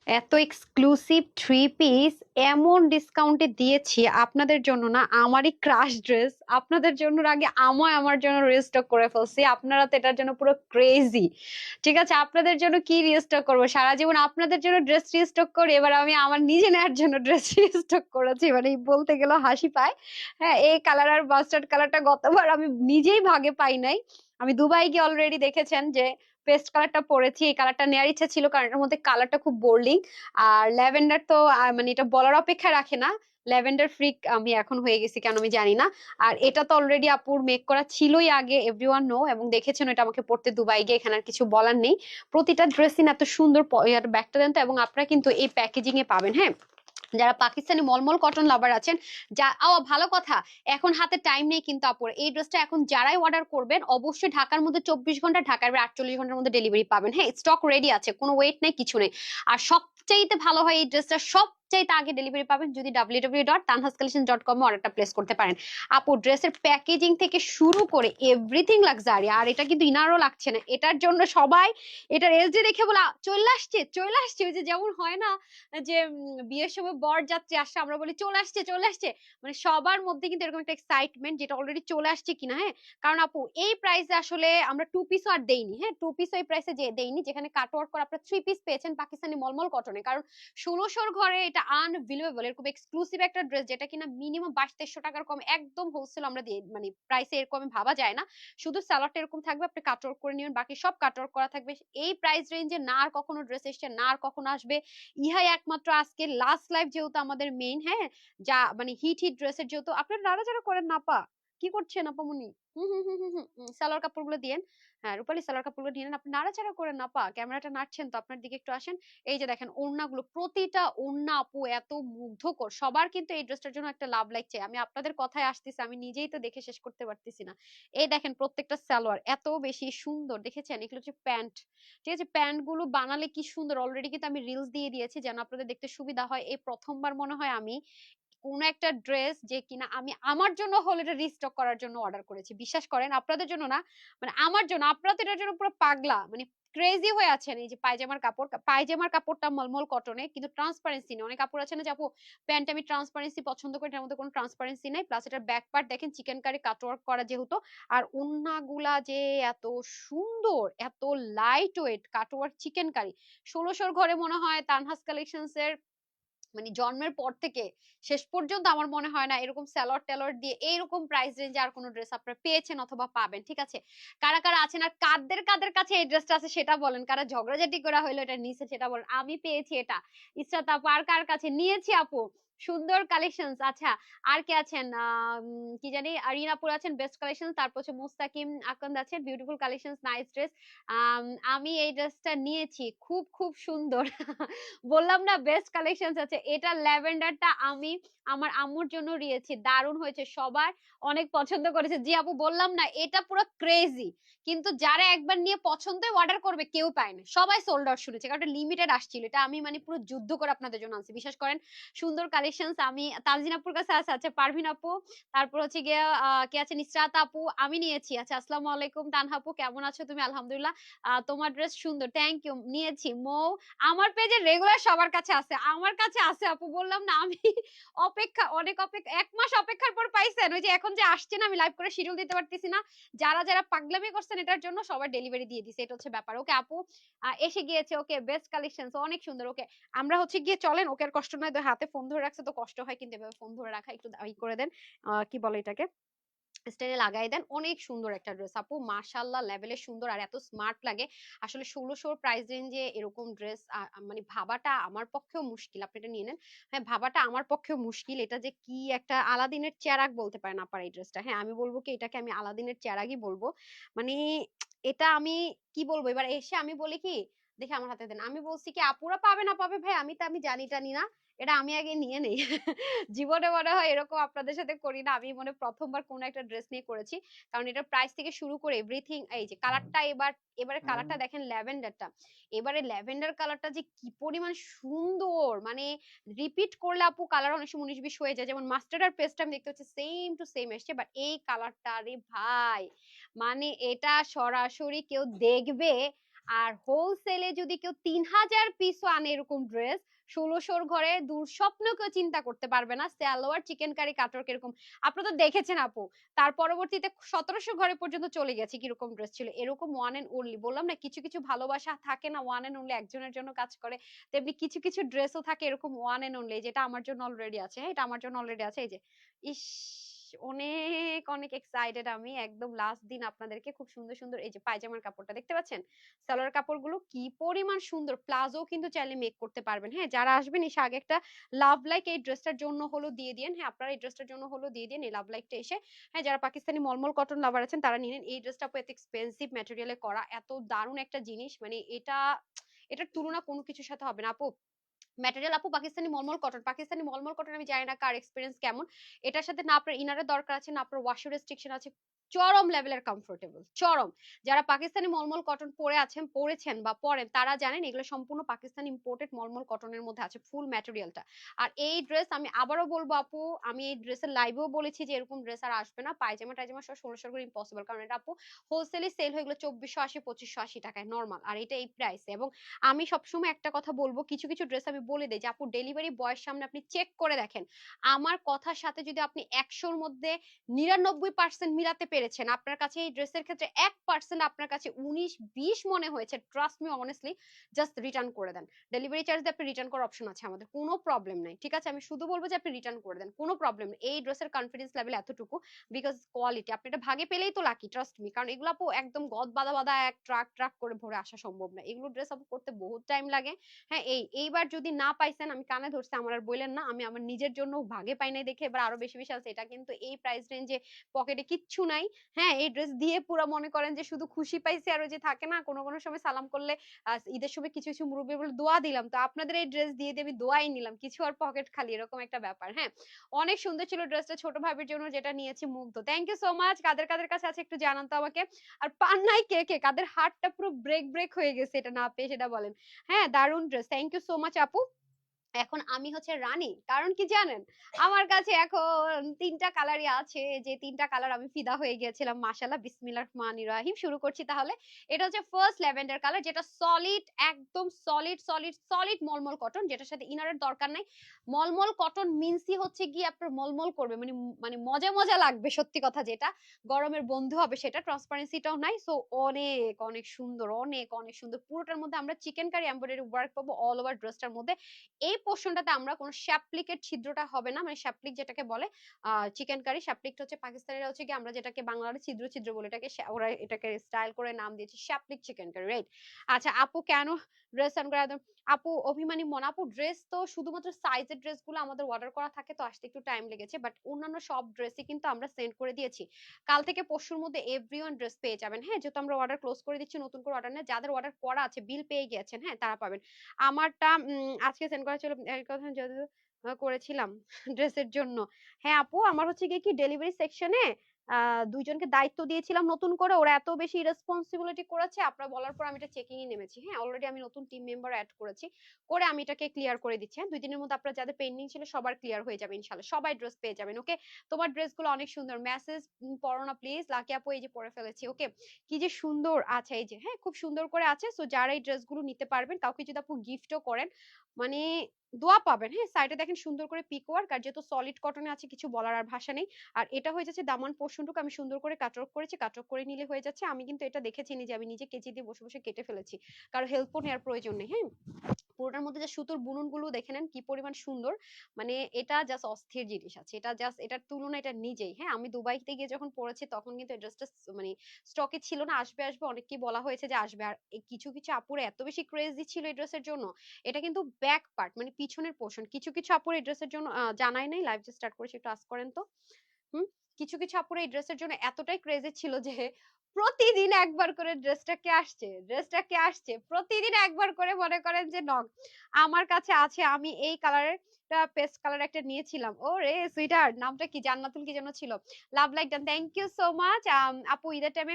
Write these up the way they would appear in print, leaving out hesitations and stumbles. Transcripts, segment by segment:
এত exclusive three piece এমন ডিসকাউন্টে দিয়েছি আপনাদের জন্য, না আমারই ক্রাশ ড্রেস আপনাদের জন্য। আগে আমার জন্য রিস্টক করে ফেলছি, আপনারা তো এটার জন্য পুরো ক্রেজি। ঠিক আছে, আপনাদের জন্য কি রিস্টক করবো, সারা জীবন আপনাদের জন্য ড্রেস রিস্টক করি, এবার আমি আমার নিজে নেওয়ার জন্য ড্রেস রিস্টক করেছি, মানে এই বলতে গেলেও হাসি পায়। হ্যাঁ, এই কালার আর মাস্টার্ড কালারটা গতবার আমি নিজেই ভাগে পাই নাই। আমি দুবাই গিয়ে অলরেডি দেখেছেন যে পেস্ট কালারটা পরেছি, এই কালারটা নেওয়ার ইচ্ছা ছিল কারণ এটার মধ্যে কালারটা খুব বোল্ডিং। আর ল্যাভেন্ডার তো মানে এটা বলার অপেক্ষা রাখে না, ল্যাভেন্ডার ফ্রিক আমি এখন হয়ে গেছি কেন আমি জানি না। আর এটা তো অলরেডি আপুর মেক করা ছিলই আগে, এভরিওয়ান নো, এবং দেখেছেন এটা আমাকে পড়তে দুবাই গিয়ে, এখানে আর কিছু বলার নেই। প্রতিটা ড্রেসিং এত সুন্দর, ব্যাগটা দেন তো, এবং আপনারা কিন্তু এই প্যাকেজিং এ পাবেন। হ্যাঁ, যারা পাকিস্তানি মলমল কটন লাভার আছেন, যা ভালো কথা, এখন হাতে টাইম নেই কিন্তু আপুর, এই ড্রেসটা এখন যারাই অর্ডার করবেন অবশ্যই ঢাকার মধ্যে 24 ঘন্টা, ঢাকার 48 ঘন্টার মধ্যে ডেলিভারি পাবেন। হ্যাঁ, স্টক রেডি আছে, কোনো ওয়েট নেই, কিছু নেই। আর সবচাইতে ভালো হয় এই ড্রেসটা সবচাইতে আগে ডেলিভারি পাবেন যদি www.tanhascollection.com এ অর্ডারটা প্লেস করতে পারেন। আপু ড্রেসের প্যাকেজিং থেকে শুরু করে এভরিথিং লাক্সারি, আর এটা কিন্তু ইনারও লাগছে না, এটার জন্য সবাই এটার এসডি দেখে বলা চলে আসছে চলে আসছে, ওই যে যেমন হয় না যে বিয়ের সময় বর যাত্রী আসে আমরা বলি চলে আসছে চলে আসছে, মানে সবার মধ্যে কিন্তু এরকম একটা এক্সাইটমেন্ট যেটা অলরেডি চলে আসছে কিনা। হ্যাঁ, কারণ আপু এই প্রাইসে আসলে আমরা টু পিসও আর দেইনি। হ্যাঁ, টু পিসও এই প্রাইসে যে দেইনি, যেখানে কাটওয়ার্ক করে আপনারা থ্রি পিস পেয়েছেন পাকিস্তানি মলমল কটনে, কারণ 1600 ঘরে এটা আনবিলিভেবল, এরকম এক্সক্লুসিভ একটা ড্রেস যেটা কিনা মিনিমাম 2200 টাকার কম, একদম হোলসেল আমরা দিয়ে, মানে প্রাইসে এরকম ভাবা যায় না। শুধু সালোয়ারটা এরকম থাকবে, আপনি কাটওয়ার্ক করে নেবেন, বাকি সব কাটওয়ার্ক করা থাকবে। এই প্রাইস রেঞ্জে না আর কখনো ড্রেস এসছে, না আর কখনো আসবে। ইহাই একমাত্র আজকে লাস্ট লাইভ, যেহেতু আমাদের মেইন। হ্যাঁ, যা মানে হিট হিট ড্রেসের, যেহেতু আপনারা নাড়াচাড়া করেন না পা, কি করছেন আপামনি? হুম হুম হুম হুম হুম, সালোয়ার কাপড়গুলো দিয়েন। হ্যাঁ, রূপালী সালোয়ার কাপড়গুলো নিয়ে নেন, আপনি নাড়াচাড়া করেন না পা, ক্যামেরাটা নাড়ছেন তো, আপনার দিকে একটু আসেন। এই যে দেখেন ওড়নাগুলো, প্রতিটা ওড়না আপু এত মুগ্ধকর, সবার কিন্তু এই ড্রেসটার জন্য একটা লাভ লাগছে। আমি আপনাদের কথায় আসতেছি, আমি নিজেই তো দেখে শেষ করতে পারতেছি না। এই দেখেন প্রত্যেকটা সালোয়ার এত বেশি সুন্দর, দেখেছেন? এগুলো হচ্ছে প্যান্ট। ঠিক আছে, প্যান্ট গুলো বানালে কি সুন্দর, অলরেডি কিন্তু আমি রিলস দিয়ে দিয়েছি যেন আপনাদের দেখতে সুবিধা হয়। এই প্রথমবার মনে হয় আমি কোন একটা ড্রেস যে কিনা আমি আমার জন্য হলে এটা রিস্টক করার জন্য অর্ডার করেছি, বিশ্বাস করেন, আপনাদের জন্য না, মানে আমার জন্য। আপনারা তো এটার জন্য পুরো পাগলা, মানে ক্রেজি হয়ে আছেন। এই যে পায়জামার কাপড়, পায়জামার কাপড়টা মলমল কটনে, কিন্তু ট্রান্সপারেন্সি নেই। অনেক কাপড় আছে না যে আপু প্যান্ট আমি ট্রান্সপারেন্সি পছন্দ করি, এটার মধ্যে কোনো ট্রান্সপারেন্সি নেই, প্লাস এটার ব্যাক পার্ট দেখেন চিকেন কারি কাটওয়ার্ক করা যেহেতু। আর ওন্নাগুলা যে এত সুন্দর, এত light weight cutwork chikankari. 1600 ঘরে মনে হয় তানহাস কালেকশনস এর মানে জন্মের পর থেকে শেষ পর্যন্ত আমার মনে হয় না এরকম স্যালোয়ার টেলর দিয়ে এইরকম প্রাইস রেঞ্জে আর কোনো ড্রেস আপনারা পেয়েছেন অথবা পাবেন। ঠিক আছে, কারা কারা আছেন আর কাদের কাছে এই ড্রেসটা আছে সেটা বলেন, কারা ঝগড়াঝাটি করা হইলো এটা নিচে সেটা বলেন। আমি পেয়েছি এটা, ইসরাত আপু আর কার কাছে নিয়েছি আপু? সুন্দর কালেকশনস। আচ্ছা, আর কে আছেন? কি জানি, আরিনাপুর আছেন, বেস্ট কালেকশন। তারপর হচ্ছে মুস্তাকিম আকন্দ আছেন, বিউটিফুল কালেকশনস, নাইস ড্রেস। আমি এই ড্রেসটা নিয়েছি, খুব খুব সুন্দর। বললাম না বেস্ট কালেকশনস আছে। এটা ল্যাভেন্ডারটা আমি আমার আম্মুর জন্য নিয়েছি, দারুণ হয়েছে, সবার অনেক পছন্দ করেছে। জি আপু, বললাম না এটা পুরো ক্রেজি, কিন্তু যারা একবার নিয়ে পছন্দই অর্ডার করবে কেউ পায় না, সবাই সোল্ড আউট শুনেছে, কারণ লিমিটেড আসছিল। এটা আমি মানে পুরো যুদ্ধ করে আপনাদের জন্য আনছি, বিশ্বাস করেন। সুন্দর কালেকশনস। আমি তানজিন আপুর কাছে আছে, আচ্ছা পারভিন আপু, তারপর হচ্ছে গিয়ে কে আছে, নিসরাত আপু, আমি নিয়েছি। আচ্ছা, আসসালামু আলাইকুম তানহা আপু, কেমন আছো তুমি? আলহামদুলিল্লাহ। তোমার ড্রেস সুন্দর, থ্যাংক ইউ, নিয়েছি। মৌ আমার পেজে রেগুলার সবার কাছে আছে, আমার কাছে আছে আপু, বললাম না আমি অপেক্ষা, অনেক অপেক্ষা, 1 মাস অপেক্ষার পর পাইছেন। ওই যে এখন যে আসছে না, আমি লাইভ করে শিডিউল দিতে পারতেছি না, যারা যারা পাগলামি করছেন এটার জন্য সবার ডেলিভারি দিয়ে দিছে, এটা হচ্ছে ব্যাপার। ওকে আপু এসে গিয়েছে, ওকে বেস্ট কালেকশন, অনেক সুন্দর। ওকে, আমরা হচ্ছে গিয়ে চলেন, ওকে আর কষ্ট নয়, তো হাতে ফোন ধরে রাখছে তো কষ্ট হয়, কিন্তু এভাবে ফোন ধরে রাখা একটু ই করে দেন, কি বলে এটাকে, স্টাইলে লাগাই দেন। অনেক সুন্দর একটা ড্রেস আপু, মাশাআল্লাহ লেভেলে সুন্দর, আর এত স্মার্ট লাগে। আসলে 1600 প্রাইস রেঞ্জে এরকম ড্রেস মানে ভাবাটা আমার পক্ষেও মুশকিল, আপনি এটা নিয়ে নেন। হ্যাঁ, ভাবাটা আমার পক্ষেও মুশকিল, এটা যে কি একটা আলাদিনের চেরাগ বলতে পারেন আপার এই ড্রেসটা। হ্যাঁ, আমি বলবো কি এটাকে আমি আলাদিনের চেরাগই বলবো। মানে এটা আমি কি বলবো, এবার এসে আমি বলি কি, দেখে আমার হাতে দেন, আমি বলছি কি আপুরা পাবে না পাবে ভাই, আমি তো আমি জানি টানি না, এটা আমি আগে নিয়ে নেই। জীবনে মনে হয় এরকম আপনাদের সাথে করি না, আমি মনে প্রথমবার কোন একটা ড্রেস নিয়ে করেছি, কারণ এটা প্রাইস থেকে শুরু করে এভরিথিং। এই যে কালারটা, এবারে কালারটা দেখেন ল্যাভেন্ডারটা, এবারে ল্যাভেন্ডার কালারটা যে কি পরিমাণ সুন্দর, মানে রিপিট করলে আপু কালার অনেক সময় 19-20 হয়ে যায়, যেমন মাস্টার্ড আর পেস্ট আমি দেখতে হচ্ছে সেম টু সেম এসছে, বাট এই কালারটা রে ভাই, মানে এটা সরাসরি কেউ দেখবে আর হোলসেলে যদি কেউ 3000 পিসও আনে এরকম ড্রেস, 1600 ঘরে দুঃস্বপ্ন কেউ চিন্তা করতে পারবে না সালোয়ার চিকেন কারি কাটওয়ার্ক এরকম। আপনারা তো দেখেছেন আপু, তার পরবর্তীতে 1700 ঘরে পর্যন্ত চলে গেছে কিরকম ড্রেস ছিল। এরকম ওয়ান এন্ড অনলি, বললাম না কিছু কিছু ভালোবাসা থাকে না ওয়ান এন্ড অনলি একজনের জন্য কাজ করে, তেমনি কিছু কিছু ড্রেসও থাকে এরকম ওয়ান এন্ড অনলি, যেটা আমার জন্য অলরেডি আছে। হ্যাঁ, এটা আমার জন্য অলরেডি আছে। এই যে ইস, অনেক অনেক এক্সাইটেড আমি, একদম লাস্ট দিন আপনাদেরকে খুব সুন্দর সুন্দর এই যে পায়জামার কাপড়টা দেখতে পাচ্ছেন, সালোয়ার কাপড়গুলো কি পরিমাণ সুন্দর, প্লাজো কিন্তু চাইলে মেক করতে পারবেন। হ্যাঁ, যারা আসবেন এসে আগে একটা লাভ লাইক এই ড্রেসটার জন্য হলো দিয়ে দিন। হ্যাঁ, আপনারা এই ড্রেসটার জন্য হলো দিয়ে দিন এই লাভ লাইকটা এসে। হ্যাঁ, যারা পাকিস্তানি মলমল কটন লাভার আছেন তারা নিলেন এই ড্রেসটা, এত এক্সপেন্সিভ ম্যাটেরিয়ালে করা, এত দারুণ একটা জিনিস, মানে এটার তুলনা কোনো কিছুর সাথে হবে না আপু। ম্যাটেরিয়াল আপু পাকিস্তানি মলমল কটন, পাকিস্তানি মলমল কটন আমি জানি না কার এক্সপিরিয়েন্স কেমন, এটার সাথে না আপনার ইনারের দরকার আছে না আপনার ওয়াশও রেস্ট্রিকশন আছে, চরম লেভেলের কমফোর্টেবল, চরম। যারা পাকিস্তানি মলমল কটন পরেছেন বা পরেন তারা জানেন এগুলো সম্পূর্ণ পাকিস্তানি ইম্পোর্টেড মলমল কটনের মধ্যে আছে ফুল ম্যাটেরিয়ালটা। আর এই ড্রেস আমি আবারও বলবো আপু, আমি এই ড্রেসের লাইভেও বলেছি যে এরকম ড্রেস আর আসবে না, পায়জামা টাইজামা সহ 1600 করে ইম্পসিবল, কারণ এটা আপু হোলসেলে সেল হয়ে গেলো 2480 2580 টাকায় নর্মাল, আর এটা এই প্রাইসে। এবং আমি সবসময় একটা কথা বলবো, কিছু কিছু ড্রেস আমি বলে দিই যে আপু ডেলিভারি বয়ের সামনে আপনি চেক করে দেখেন, আমার কথার সাথে যদি আপনি 100-র মধ্যে 99% মিলাতে পেরেছেন, আপনার কাছে এই ড্রেসের ক্ষেত্রে 1% আপনার কাছে 19-20 মনে হয়েছে, trust me honestly, just return করে দেন। ডেলিভারি চার্জ দিয়ে আপনি রিটার্ন করার অপশন আছে আমাদের, কোনো প্রবলেম নাই, ঠিক আছে? আমি শুধু বলবো যে আপনি রিটার্ন করে দেন, কোনো প্রবলেম নেই। এই ড্রেসের কনফিডেন্স লেভেল এতটুকু, বিকজ কোয়ালিটি, আপনি এটা ভাগে পেলেই তো লাকি, ট্রাস্ট মি, কারণ এগুলো আপু একদম গদ বাদা বাদা এক ট্রাক ট্রাক করে ভরে আসা সম্ভব না, এগুলো ড্রেস আপু করতে বহুত টাইম লাগে। হ্যাঁ, এইবার যদি না পাইছেন আমি কানে ধরছি, আমার আর বললেন না, আমি আমার নিজের জন্য ভাগে পাই নাই দেখে এবার আরো বেশি বেশি আছে। এটা কিন্তু এই প্রাইস রেঞ্জে পকেটে কিচ্ছু নাই। হ্যাঁ, এই ড্রেস দিয়ে পুরো মনে করেন যে শুধু খুশি পাইছি, আর ওই যে থাকে না কোনো কোনো সময় সালাম করলে ঈদের সময় কিছু কিছু মুরব্বী বলে দোয়া দিলাম, তো আপনাদের এই ড্রেস দিয়ে দিয়ে আমি দোয়াই নিলাম, কিছু আর পকেট খালি, এরকম একটা ব্যাপার। হ্যাঁ, অনেক সুন্দর ছিল ড্রেসটা, ছোট ভাবির জন্য যেটা নিয়েছি মুগ্ধ। Thank you so much. কাদের কাদের কাছে আছে একটু জানান তো আমাকে। আর পান নাই কে কে, কাদের হার্টটা পুরো ব্রেক ব্রেক হয়ে গেছে এটা না পেয়ে, সেটা বলেন। হ্যাঁ, দারুণ dress, thank you so much আপু। এখন আমি হচ্ছে রানী, কারণ কি জানেন, আমার কাছে এখন 3টা কালারই আছে, যে 3টা কালার আমি ফিদা হয়ে গিয়েছিলাম মাশাআল্লাহ। বিসমিল্লাহির রহমানির রহিম, শুরু করছি তাহলে। এটা হচ্ছে ফার্স্ট ল্যাভেন্ডার কালার, যেটা সলিড, একদম সলিড সলিড সলিড মলমল কটন, যেটার সাথে ইনারের দরকার নাই। মলমল কটন মিন্সই হচ্ছে গিয়ে আপনার মলমল করবে, মানে মানে মজা মজা লাগবে, সত্যি কথা, যেটা গরমের বন্ধু হবে সেটা, ট্রান্সপারেন্সিটাও নাই। সো অনেক অনেক সুন্দর, অনেক অনেক সুন্দর। পুরোটার মধ্যে আমরা চিকেন কারি এমব্রয়ডারি ওয়ার্ক পাবো অল ওভার ড্রেসটার মধ্যে। এই পোর্শনটাতে আমরা কোনো শ্যাপলিকের ছিদ্রটা হবে না, মানে শ্যাপলিক যেটাকে বলে চিকেন কারি, শ্যাপলিকটা হচ্ছে পাকিস্তানিরা হচ্ছে কি, আমরা যেটাকে বাংলার ছিদ্র ছিদ্র বলে, এটাকে ওরা এটাকে স্টাইল করে নাম দিয়েছে শ্যাপলিক চিকেন কারি, রাইট? আচ্ছা আপু, কেন ড্রেস আন করে একদম, আপু অভিমানী মন, আপু ড্রেস তো শুধুমাত্র সাইজের ড্রেসগুলো আমাদের অর্ডার করা থাকে, তো আসতে একটু টাইম লেগেছে, বাট অন্যান্য সব ড্রেসই কিন্তু আমরা সেন্ড করে দিয়েছি। কাল থেকে পরশুর মধ্যে এভরিওয়ান ড্রেস পেয়ে যাবেন। হ্যাঁ, যেহেতু আমরা অর্ডার ক্লোজ করে দিচ্ছি, নতুন করে অর্ডার নেই, যাদের অর্ডার করা আছে বিল পেয়ে গেছেন, হ্যাঁ তারা পাবেন। আমারটা আজকে সেন্ড করা ছিল, এর কথা যদি করেছিলাম ড্রেসের জন্য। হ্যাঁ আপু, আমার হচ্ছে গিয়ে কি ডেলিভারি সেকশনে 2 জনকে দায়িত্ব দিয়েছিলাম নতুন করে, ওরা এত বেশি রেসপন্সিবিলিটি করেছে, আপনারা বলার পর আমি এটা চেকিং এ নেমেছি। হ্যাঁ, অলরেডি আমি নতুন টিম মেম্বার অ্যাড করেছি, করে আমি এটাকে ক্লিয়ার করে দিচ্ছি। হ্যাঁ, 2 দিনের মধ্যে আপনারা যাদের পেন্ডিং ছিল সবার ক্লিয়ার হয়ে যাবে ইনশাআল্লাহ, সবাই ড্রেস পেয়ে যাবেন। ওকে, তোমার ড্রেসগুলো অনেক সুন্দর, মেসেজ পড়ো না প্লিজ। লাকি আপু এই যে পড়ে ফেলেছি। ওকে, কি যে সুন্দর আছে, এই যে হ্যাঁ খুব সুন্দর করে আছে। সো যারা এই ড্রেসগুলো নিতে পারবেন, কাউকে যদি আপু গিফটও করেন, মানে দোয়া পাবেন। হ্যাঁ, সাইডে দেখেন সুন্দর করে পিক ওয়ার্ক, আর যেহেতু সলিড কটনে আছে কিছু বলার আর ভাষা নেই। আর এটা হয়ে যাচ্ছে দামান পোর্শনটুকু আমি সুন্দর করে কাটওয়ার্ক করেছি, কাটওয়ার্ক করে নিলে হয়ে যাচ্ছে। আমি কিন্তু এটা দেখেছি নিজে, আমি নিজে কেচি দিয়ে বসে বসে কেটে ফেলেছি, কারো হেল্পও নেওয়ার প্রয়োজন নেই। হ্যাঁ, পুরোটার মধ্যে যে সুতোর বুনন গুলো দেখে নেন কি পরিমাণ সুন্দর, মানে এটা জাস্ট অস্থির জিনিস আছে, এটা জাস্ট এটার তুলনা এটা নিজেই। হ্যাঁ, আমি দুবাইতে গিয়ে যখন পড়েছি তখন কিন্তু এই ড্রেসটা মানে স্টকে ছিল না, আসবে আসবে অনেককেই বলা হয়েছে যে আসবে, আর কিছু কিছু আপুরে এত বেশি ক্রেজি ছিল এই ড্রেসের জন্য। এটা কিন্তু ব্যাক পার্ট মানে পিছনের পোর্শন, কিছু কিছু আপুরে এই ড্রেসের জন্য জানাই নাই, লাইভ যে স্টার্ট করেছি একটু আস্ক করেন তো। হুম, কিছু কিছু আপুরা এই ড্রেসের জন্য এতটাই ক্রেজি ছিল যে প্রতিদিন একবার করে ড্রেসটা কে আসছে প্রতিদিন একবার করে মনে করেন যে নক। আমার কাছে আছে, আমি এই কালারের একটা পেস্ট কালার একটা নিয়েছিলাম। ওরে সুইটহার্ট, নামটা কি জান্নাতুল কি যেন ছিল। Love like done, thank you so much. আপু ঈদের টাইমে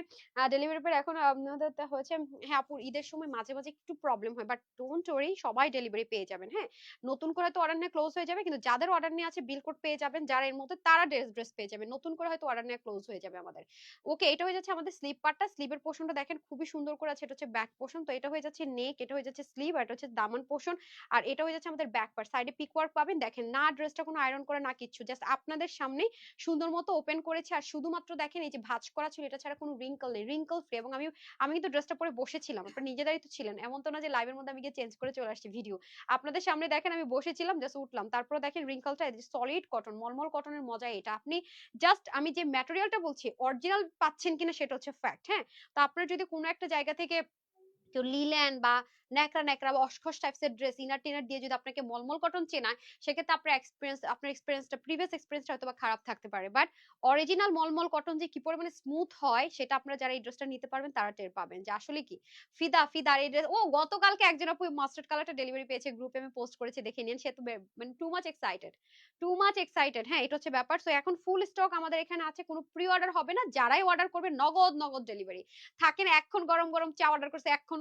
ডেলিভারি পরে এখন আপনাদের হচ্ছে, হ্যাঁ আপু ঈদের সময় মাঝে মাঝে একটু প্রবলেম হয়, বাট ডোন্ট ওয়ারি, সবাই ডেলিভারি পেয়ে যাবেন। হ্যাঁ, নতুন করে তো অর্ডার নিয়ে ক্লোজ হয়ে যাবে, কিন্তু যাদের অর্ডার নিয়ে আছে বিল কোড পেয়ে যাবেন, যারা এর মধ্যে তারা ড্রেস পেয়ে যাবেন। নতুন করে হয়তো অর্ডার নিয়ে ক্লোজ হয়ে যাবে আমাদের। ওকে, এটা হয়ে যাচ্ছে আমাদের স্লিপ পার্টটা। স্লিভের পোর্শনটা দেখেন খুবই সুন্দর করে আছে, এটা হচ্ছে ব্যাক পোর্শন। তো এটা হয়ে যাচ্ছে নেক, এটা হয়ে যাচ্ছে স্লিভ, আর এটা হচ্ছে দামান পোর্শন। আর এটা হয়ে যাচ্ছে আমাদের ব্যাক পার্ট। সাইডে পিক ওয়ার্ক পাবেন, দেখেন না ড্রেসটা কোনো আয়রন করে না কিচ্ছু, জাস্ট আপনাদের সামনে সুন্দর মতো ওপেন করেছে। আর শুধুমাত্র দেখেন এই যে ভাঁজ করা ছিল, এটা ছাড়া কোনো রিঙ্কল নেই, রিঙ্কল ফ্রি। এবং আমি আমি কিন্তু ড্রেসটা পরে বসেছিলাম, আপনারা নিজেরাই তো ছিলেন, এমন তো না যে লাইভের মধ্যে আমি গিয়ে চেঞ্জ করে চলে আসছি ভিডিও। আপনাদের সামনে দেখেন আমি বসেছিলাম, জাস্ট উঠলাম, তারপরে দেখেন রিঙ্কলটা, সলিড কটন, মলমল কটনের মজা এটা। আপনি জাস্ট, আমি যে ম্যাটেরিয়ালটা বলছি অরিজিনাল পাচ্ছেন কিনা সেটা হচ্ছে ফ্যাক্ট। হ্যাঁ, তো আপনারা যদি কোনো একটা জায়গা থেকে কেউ লিলেন বা ন্যাকড়া ন্যাকড়া বা অসকস টাইপস এর ড্রেস ইনার টিনার দিয়ে যদি আপনাকে মলমল কটন চেনায়, সেক্ষেত্রে আপনার এক্সপিরিয়েন্সটা, প্রিভিয়াস এক্সপিরিয়েন্সটা হয়তো বা খারাপ থাকতে পারে, বাট অরিজিনাল মলমল কটন যে কি পরিমাণে স্মুথ হয় সেটা আপনারা যারা এই ড্রেসটা নিতে পারবেন তারা টের পাবেন যে আসলে কি ফিদা ফিদা এই ড্রেস। ও গতকালকে একজন আপু মাস্টার্ড কালারটা ডেলিভারি পেয়েছে, গ্রুপে আমি পোস্ট করেছি, দেখে নিন। সে তো মানে too much excited, too much excited. হ্যাঁ, এটা হচ্ছে ব্যাপার। সো এখন ফুল স্টক আমাদের এখানে আছে, কোনো প্রি অর্ডার হবে না, যারাই অর্ডার করবে নগদ নগদ ডেলিভারি। থাকেন এখন গরম গরম চা অর্ডার করছে, এখন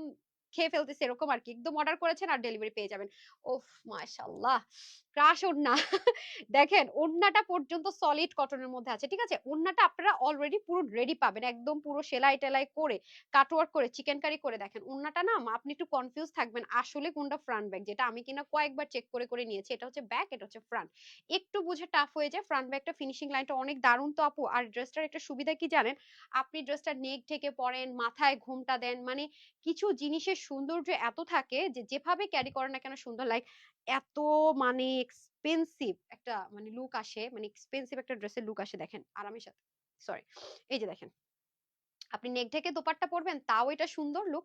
খেয়ে ফেলতেছে এরকম আর কি, একদম অর্ডার করেছেন আর ডেলিভারি পেয়ে যাবেন। ওফ মাশাআল্লাহ, ক্রাশ ওড়না। দেখেন ওড়নাটা পর্যন্ত সলিড কটনের মধ্যে আছে, ঠিক আছে। ওড়নাটা আপনারা অলরেডি পুরো রেডি পাবেন, একদম পুরো সেলাই টেলাই করে কাটওয়ার্ক করে চিকেন কারি করে। দেখেন ওড়নাটা না, আপনি একটু কনফিউজ থাকবেন আসলে কোনটা ফ্রন্ট ব্যাক, যেটা আমি কিনা কয়েকবার চেক করে করে নিয়েছি। এটা হচ্ছে ব্যাক, এটা হচ্ছে ফ্রন্ট। একটু বুঝে টাফ হয়ে যায়, ফ্রন্ট ব্যাকটা ফিনিশিং লাইনটা অনেক দারুণ তো আপু। আর ড্রেসটার একটা সুবিধা কি জানেন, আপনি ড্রেসটা নেক ঢেকে পরেন, মাথায় ঘুমটা দেন, মানে কিছু জিনিসের সৌন্দর্য এত থাকে যে যেভাবে ক্যারি করেন না কেন সুন্দর। লাইক এত মানে এক্সপেন্সিভ একটা মানে লুক আসে, মানে এক্সপেন্সিভ একটা ড্রেসের লুক আসে দেখেন আরামের সাথে। সরি, এই যে দেখেন আপনি নেক ঢেকে দোপাট্টা পরবেন তাও এটা সুন্দর লুক,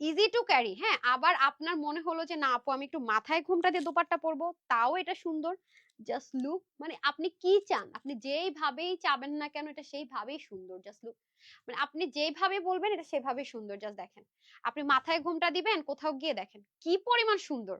ইজি টু ক্যারি। হ্যাঁ, আবার আপনার মনে হলো যে না আপু আমি একটু মাথায় ঘুমটা দিয়ে দোপাট্টা পরবো, তাও এটা সুন্দর। জাস্ট লুক, মানে আপনি কি চান, আপনি যেইভাবেই চাবেন না কেন এটা সেইভাবেই সুন্দর। জাস্ট লুক, মানে আপনি যেভাবে বলবেন এটা সেভাবেই সুন্দর। জাস্ট দেখেন, আপনি মাথায় ঘুমটা দিবেন কোথাও গিয়ে দেখেন কি পরিমাণ সুন্দর।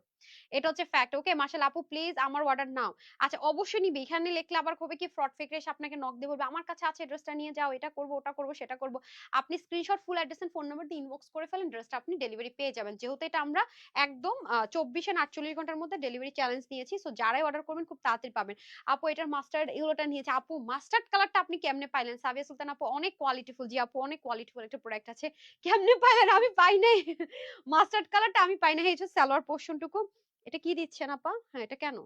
এটা হচ্ছে ফ্যাক্ট। ওকে মাশাআল্লাহ আপু, প্লিজ আমার অর্ডার নাও। আচ্ছা অবশ্যই নিবি, এখানে লিখলে আবার কবে কি ফ্রড ফেক এসে আপনাকে নক দিয়ে বলবে আমার কাছে আছে ড্রেসটা নিয়ে যাও, এটা করবো ওটা করবো সেটা করবো। আপনি screenshot full address and phone number দিয়ে ইনবক্স করে ফেলেন, ড্রেসটা আপনি ডেলিভারি পেয়ে যাবেন। যেহেতু এটা আমরা একদম 24 ঘন্টার মধ্যে ডেলিভারি চ্যালেঞ্জ নিয়েছি, সো যারাই অর্ডার করবেন খুব তাড়াতাড়ি পাবেন। আপু এটার মাস্টার্ড এগুলোটা নিয়েছে, আপু মাস্টার্ড কালারটা আপনি কেমনে পাইলেন? সাবিয়া সুলতান আপু অনেক কোয়ালিটিফুল, জি আপু অনেক কোয়ালিটিফুল একটা প্রোডাক্ট আছে, কেমনে পাইলেন? আমি পাই নাই মাস্টার্ড কালারটা, আমি পাই নাই। এই যে সালোয়ার পোর্শনটুকু, এটা কি দিচ্ছেন আপা? হ্যাঁ এটা কেন?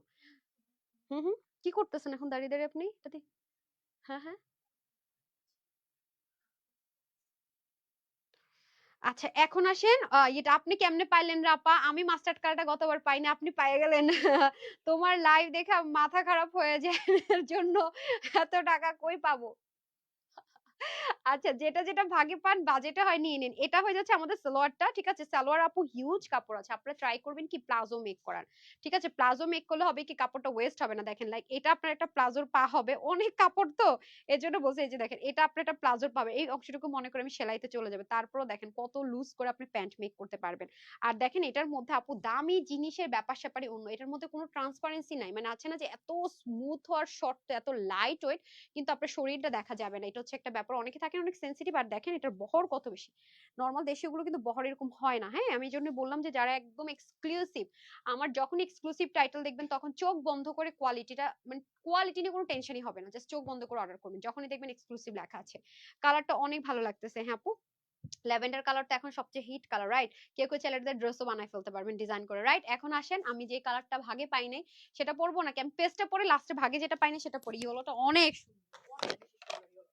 হুম হুম, কি করতেছেন এখন দাঁড়িয়ে দাঁড়িয়ে আপনি এটা হ্যাঁ হ্যাঁ, আচ্ছা এখন আসেন এটা আপনি কেমনে পাইলেন রে আপা? আমি মাস্টার্ড কার্ডটা গতবার পাইনি, আপনি পাইয়ে গেলেন। তোমার লাইভ দেখা মাথা খারাপ হয়ে যায়, এর জন্য এত টাকা কই পাবো? আচ্ছা যেটা যেটা ভাগে পান বাজেটে হয় নিয়ে নিন। এটা হয়ে যাচ্ছে আমাদের সালোয়ারটা, ঠিক আছে। সালোয়ার আপু হিউজ কাপড় আছে, আপনারা ট্রাই করবেন কি প্লাজো মেক করার, ঠিক আছে। প্লাজো মেক করলে হবে কি কাপড়টা ওয়েস্ট হবে না। দেখেন লাইক এটা আপনার একটা প্লাজোর পা হবে, অনেক কাপড় তো এজন্য বলছি। এই যে দেখেন এটা আপনার একটা প্লাজোর পাবে, এই অংশটুকু মনে করে আমি সেলাইতে চলে যাবে, তারপরও দেখেন কত লুজ করে আপনি প্যান্ট মেক করতে পারবেন। আর দেখেন এটার মধ্যে আপু দামি জিনিসের ব্যাপার স্যাপারই অন্য, এটার মধ্যে কোনো ট্রান্সপারেন্সি নাই, মানে আছে না যে এত স্মুথ হওয়ার শর্ত, এত লাইট ওয়েট, কিন্তু আপনার শরীরটা দেখা যাবে না। এটা হচ্ছে একটা ব্যাপার, অনেকে থাকেন অনেক সেন্সিটিভ। আর দেখেন এটার বহর কত বেশি, নর্মাল দেশীয়গুলো কিন্তু বহর এরকম হয় না। হ্যাঁ, আমি এই জন্য বললাম যে যারা একদম এক্সক্লুসিভ, আমার যখন এক্সক্লুসিভ টাইটেল দেখবেন তখন চোখ বন্ধ করে কোয়ালিটিটা, মানে কোয়ালিটি নিয়ে কোনো টেনশনই হবে না, জাস্ট চোখ বন্ধ করে অর্ডার করবেন যখনই দেখবেন এক্সক্লুসিভ লেখা আছে। কালারটা অনেক ভালো লাগতেছে। হ্যাঁ আপু, ল্যাভেন্ডার কালারটা এখন সবচেয়ে হিট কালার, রাইট। কেউ কেউ ছেলেদের ড্রেসও বানাই ফেলতে পারবেন ডিজাইন করে, রাইট। এখন আসেন আমি যে কালারটা ভাগে পাই নাই সেটা পরবো নাকি, আমি পেস্টটা পরে লাস্টে ভাগে যেটা পাই নাই সেটা পরি। ইয়েলোটা অনেক সুন্দর, অনেক বেশি সুন্দর।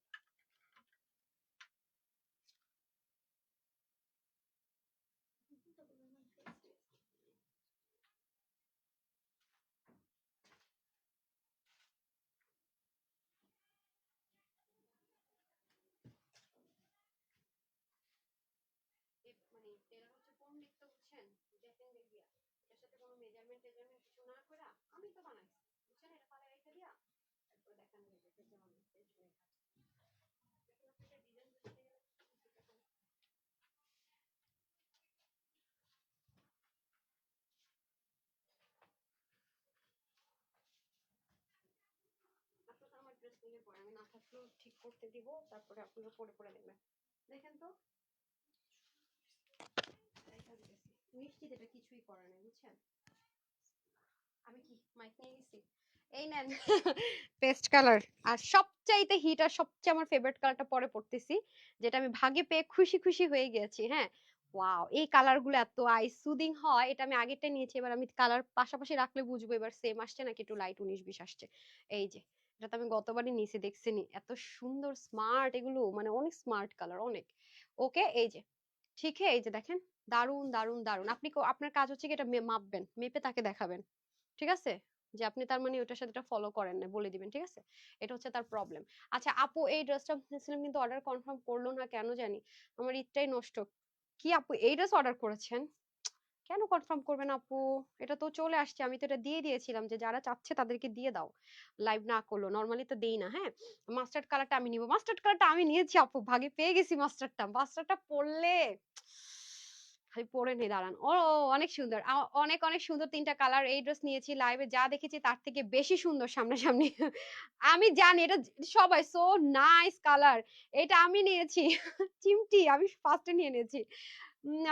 মানে টেলার হচ্ছে কোন দিকটা বুঝছেন, দেখেন দেখবিয়া এটার সাথে কোনো মেজারমেন্ট টেজারমেন্ট কিছু না করে আমি তো বানাইছি, বুঝছেন। এটা ফালে রেখে দিয়া তারপরে দেখান যাবে যে কেমন পেজ হয়ে গেছে। এখন আপনি এটা ডিজাইন বুঝতে গেলে থাকলে পরে আমি না থাকলেও ঠিক করতে দিব, তারপরে আপনারা পরে পরে দেখবেন। দেখেন তো মিষ্টিতে এটা কিছুই করে না বুঝছেন। আমি কি মাইক নিয়ে গেছি, এই নেন পেস্ট কালার। আর সবচাইতে হিট আর সবচেয়ে আমার ফেভারিট কালারটা পরে পড়তেছি, যেটা আমি ভাগে পেয়ে খুশি খুশি হয়ে গেছি। হ্যাঁ ওয়াও, এই কালার গুলো এত আই সুদিং হয়। এটা আমি আগেরটা নিয়েছি, এবার আমি কালার পাশাপাশি রাখলে বুঝবো এবার সেম আসছে নাকি একটু লাইট 19-20 আসছে। এই যে এটা তো আমি গতবারই নিয়েছি, দেখছিনি এত সুন্দর স্মার্ট এগুলো, মানে অনেক স্মার্ট কালার অনেক। ওকে এই যে ঠিক আছে, এই যে দেখেন দারুন দারুন দারুন। আপনি আপনার কাজ হচ্ছে কি এটা মাপবেন, মেপে তাকে দেখাবেন, ঠিক আছে? যে আপনি তার মানে ওটার সাথে এটা ফলো করেন না বলে দিবেন, ঠিক আছে? এটা হচ্ছে তার প্রবলেম। আচ্ছা আপু এই ড্রেসটা নিয়েছিলাম কিন্তু অর্ডার কনফার্ম করলো না কেন জানি, আমার ঈদটাই নষ্ট। কি আপু এই ড্রেস অর্ডার করেছেন? কেন কনফার্ম করবেন আপু? এটা তো চলে আসছে, আমি তো এটা দিয়ে দিয়েছিলাম যে যারা চাচ্ছে তাদেরকে দিয়ে দাও। লাইভ না করলো, নরমালি তো দেই না। হ্যাঁ মাস্টার্ড কালারটা আমি নিব, মাস্টার্ড কালারটা আমি নিয়েছি আপু, ভাগে পেয়ে গেছি মাস্টারটা। মাস্টারটা পরলে খালি পরে নেই, দাঁড়ান। ও অনেক সুন্দর, অনেক অনেক সুন্দর তিনটা কালার। এই ড্রেস নিয়েছি, লাইভে যা দেখেছি তার থেকে বেশি সুন্দর সামনাসামনি। আমি জানি এটা সবাই সো নাইস কালার, এটা আমি নিয়েছি চিমটি আমি ফার্স্টে নিয়ে নিয়েছি।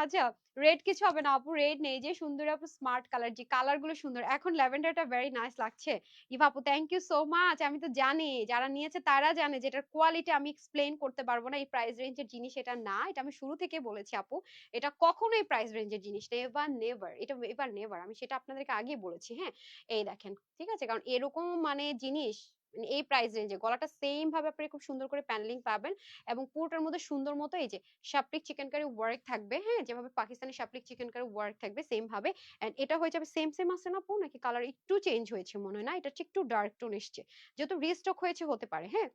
আচ্ছা রেড কিছু হবে না আপু, রেড নেই, যে সুন্দর আপু স্মার্ট কালার, যে কালার গুলো সুন্দর। এখন ল্যাভেন্ডারটা ভেরি নাইস লাগছে। ইভা আপু থ্যাংক ইউ সো মাচ। আমি তো জানি যারা নিয়েছে তারা জানে যে এটার কোয়ালিটি আমি এক্সপ্লেইন করতে পারবো না, এই প্রাইস রেঞ্জের জিনিস এটা না, এটা আমি শুরু থেকে বলেছি আপু। এটা কখনোই প্রাইস রেঞ্জের জিনিস এভার নেভার, এটা এবার নেভার, আমি সেটা আপনাদেরকে আগে বলেছি। হ্যাঁ এই দেখেন ঠিক আছে, কারণ এরকম মানে জিনিস মানে এই প্রাইস রেঞ্জে গলাটা সেম ভাবে আপনি খুব সুন্দর করে প্যানেলিং পাবেন, এবং পুরোটার মধ্যে সুন্দর মতো এই যে শাপলিক চিকেন কারি ওয়ার্ক থাকবে। হ্যাঁ যেভাবে পাকিস্তানি শাপলিক চিকেন কারি ওয়ার্ক থাকবে সেম ভাবে। এন্ড এটা হয়ে যাবে সেম সেম আছে না আপু, নাকি কালার একটু চেঞ্জ হয়েছে মনে হয়, না এটা একটু ডার্ক টোন এসছে, যেহেতু রিস্টক হয়েছে হতে পারে। হ্যাঁ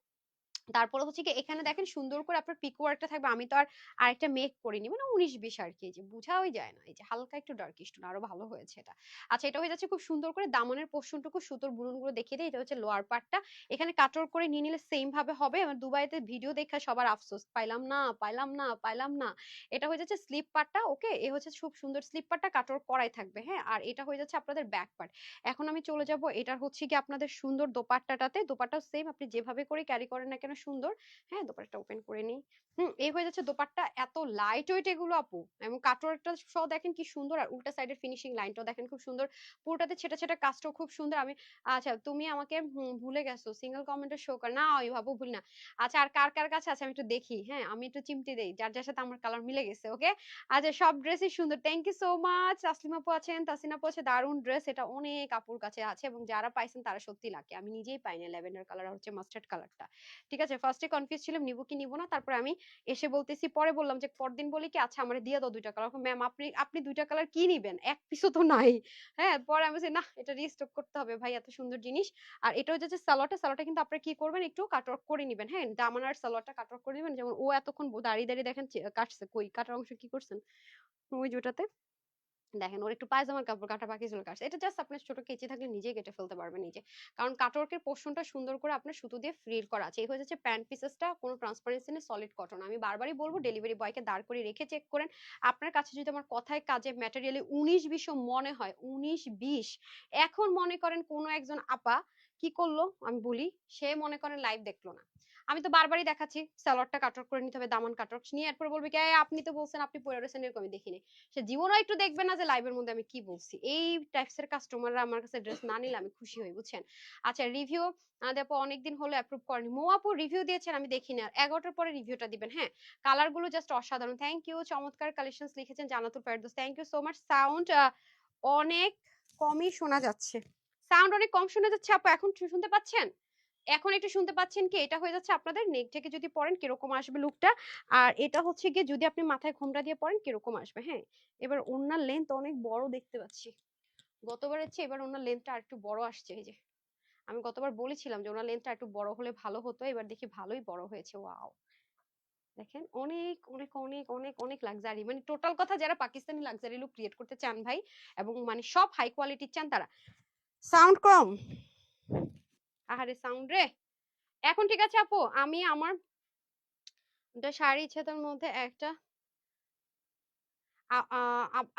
তারপরে হচ্ছে কি এখানে দেখেন সুন্দর করে আপনার পিক ওয়ার্কটা থাকবে। আমি তো আর আরেকটা মেক করিনি, মানে 19-20 আর কি, এই যে বোঝাই যায় না, এই যে হালকা একটু ডার্কিশ টোন, আরো ভালো হয়েছে এটা। আচ্ছা এটা হয়ে যাচ্ছে খুব সুন্দর করে দামনের পোর্শনটুকু সুতোর বুননগুলো দেখিয়ে দেয়। এটা হচ্ছে লোয়ার পার্টটা, এখানে কাটর করে নিয়ে নিলে সেম ভাবে হবে। আমার দুবাইতে ভিডিও দেখা সবার আফসোস, পাইলাম না পাইলাম না পাইলাম না। এটা হয়ে যাচ্ছে স্লিপ পার্টটা, ওকে এ হচ্ছে খুব সুন্দর স্লিপ পার্টটা কাটর করাই থাকবে। হ্যাঁ আর এটা হয়ে যাচ্ছে আপনাদের ব্যাক পার্ট। এখন আমি চলে যাব এটার হচ্ছে কি আপনাদের সুন্দর দোপাট্টাটাতে, দোপাট্টাও সেম আপনি যেভাবে করে ক্যারি করেন না কেন সুন্দর। হ্যাঁ দোপাট্টা ওপেন করে নিই। এই হয়ে যাচ্ছে দোপাট্টা, এত লাইট ওয়েট এগুলো আপু, এবং কাটওয়ার্কটা সহ দেখেন কি সুন্দর, আর উল্টা সাইডের ফিনিশিং লাইনটাও দেখেন খুব সুন্দর, পুরোটাতে ছেটা ছেটা কাজটাও খুব সুন্দর। আমি আচ্ছা তুমি আমাকে ভুলে গেছো, সিঙ্গেল কমেন্টে শো কর না, ওই ভাবো ভুল না। আচ্ছা আর কার কার কাছে আছে আমি একটু দেখি, হ্যাঁ আমি একটু চিমটি দেই যার যার সাথে আমার কালার মিলে গেছে। ওকে আচ্ছা সব ড্রেসই সুন্দর, thank you so much. Taslima আপু আছেন, তাসিনা আপু আছে, দারুন ড্রেস, এটা অনেক আপুর কাছে আছে এবং যারা পাইছেন তারা সত্যি লাকি, আমি নিজেই পাইনি ল্যাভেন্ডার কালার আর হচ্ছে মাস্টার্ড কালারটা। ঠিক আছে ফার্স্টে কনফিউজ ছিলাম নিব কি নিব না, তারপরে আমি এসে বলতেছি, পরে বললাম যে পরদিন বলি কি আচ্ছা আমার দিয়ে দাও দুইটা কালার। ম্যাম আপনি আপনি দুইটা কালার কি নিবেন, এক পিসও তো নাই। হ্যাঁ পরে আমি বলছি না এটা রিস্টক করতে হবে ভাই, এত সুন্দর জিনিস। আর এটা হচ্ছে যে সালোয়ারটা, সালোয়ারটা কিন্তু আপনারা কি করবেন একটু কাটওয়ার্ক করে নেবেন। হ্যাঁ দামানার সালোয়ারটা কাটওয়ার্ক করে নেবেন, যেমন ও এতক্ষণ দাঁড়িয়ে দাঁড়িয়ে দেখেন কাটছে, কই কাটার অংশ কি করছেন ওই যেটাতে দেখেন, ওর একটু পায়জামার কাপড় কাটা বাকি ছিল কাটছে, এটা জাস্ট আপনার ছোট কেচি থাকলে নিজেই কেটে ফেলতে পারবেন নিজে, কারণ কাটওয়ার্কের পোর্শনটা সুন্দর করে আপনার সুতো দিয়ে ফ্রিল করা আছে। এই হয়ে যাচ্ছে প্যান্ট পিসেসটা, কোনো ট্রান্সপারেন্সি নেই, সলিড কটন। আমি বারবারই বলবো ডেলিভারি বয়কে দাঁড় করে রেখে চেক করেন। আপনার কাছে যদি আমার কথায় কাজে ম্যাটেরিয়ালে 19-20 মনে হয়, 19-20, এখন মনে করেন কোনো একজন আপা কি করলো আমি বলি, সে মনে করেন লাইভ দেখলো না, আমি তো বারবারই দেখাচ্ছি সালোয়ারটা কাটওয়ার্ক করে নিতে হবে, দামান কাটওয়ার্ক নিয়ে এরপর বলবে কি আপনি তো বলছেন আপনি পরে রয়েছেন, এরকম আমি দেখিনি। সে জীবনও একটু দেখবে না যে লাইভের মধ্যে আমি কি বলছি। এই টাইপসের কাস্টমাররা আমার কাছে ড্রেস না নিলে আমি খুশি হই বুঝছেন। আচ্ছা রিভিউ দেখো অনেকদিন হলো অ্যাপ্রুভ করেনি, মোয়াপু রিভিউ দিয়েছেন আমি দেখি না, 11টার পরে রিভিউটা দিবেন। হ্যাঁ কালার গুলো জাস্ট অসাধারণ, থ্যাংক ইউ। চমৎকার কালেকশনস লিখেছেন Jannatul Ferdous, thank you so much. Sound অনেক কমই শোনা যাচ্ছে, সাউন্ড অনেক কম শোনা যাচ্ছে আপু, এখন শুনতে পাচ্ছেন? এখন একটু শুনতে পাচ্ছেন কি? এটা হয়ে যাচ্ছে আপনাদের নেক থেকে যদি পরেন কিরকম আসবে লুকটা, আর এটা হচ্ছে গিয়ে যদি আপনি মাথায় ঘোমটা দিয়ে পরেন কিরকম আসবে। হ্যাঁ এবার ওড়নার লেন্থ অনেক বড় দেখতে পাচ্ছি, গতবারের চেয়ে এবার ওড়নার লেন্থটা আরেকটু বড় আসছে। এই যে আমি গতবার বলেছিলাম যে ওনার লেন্থটা একটু বড় হলে ভালো হতো, এবার দেখি ভালোই বড় হয়েছে। ওয়াও দেখেন অনেক অনেক অনেক অনেক অনেক লাক্সারি, মানে টোটাল কথা যারা পাকিস্তানি লাক্সারি লুক ক্রিয়েট করতে চান ভাই, এবং মানে সব হাই কোয়ালিটির চান তারা। সাউন্ড কম, আহারে সাউন্ড রে। এখন ঠিক আছে আপু, আমি আমার শাড়ি ছেতার মধ্যে একটা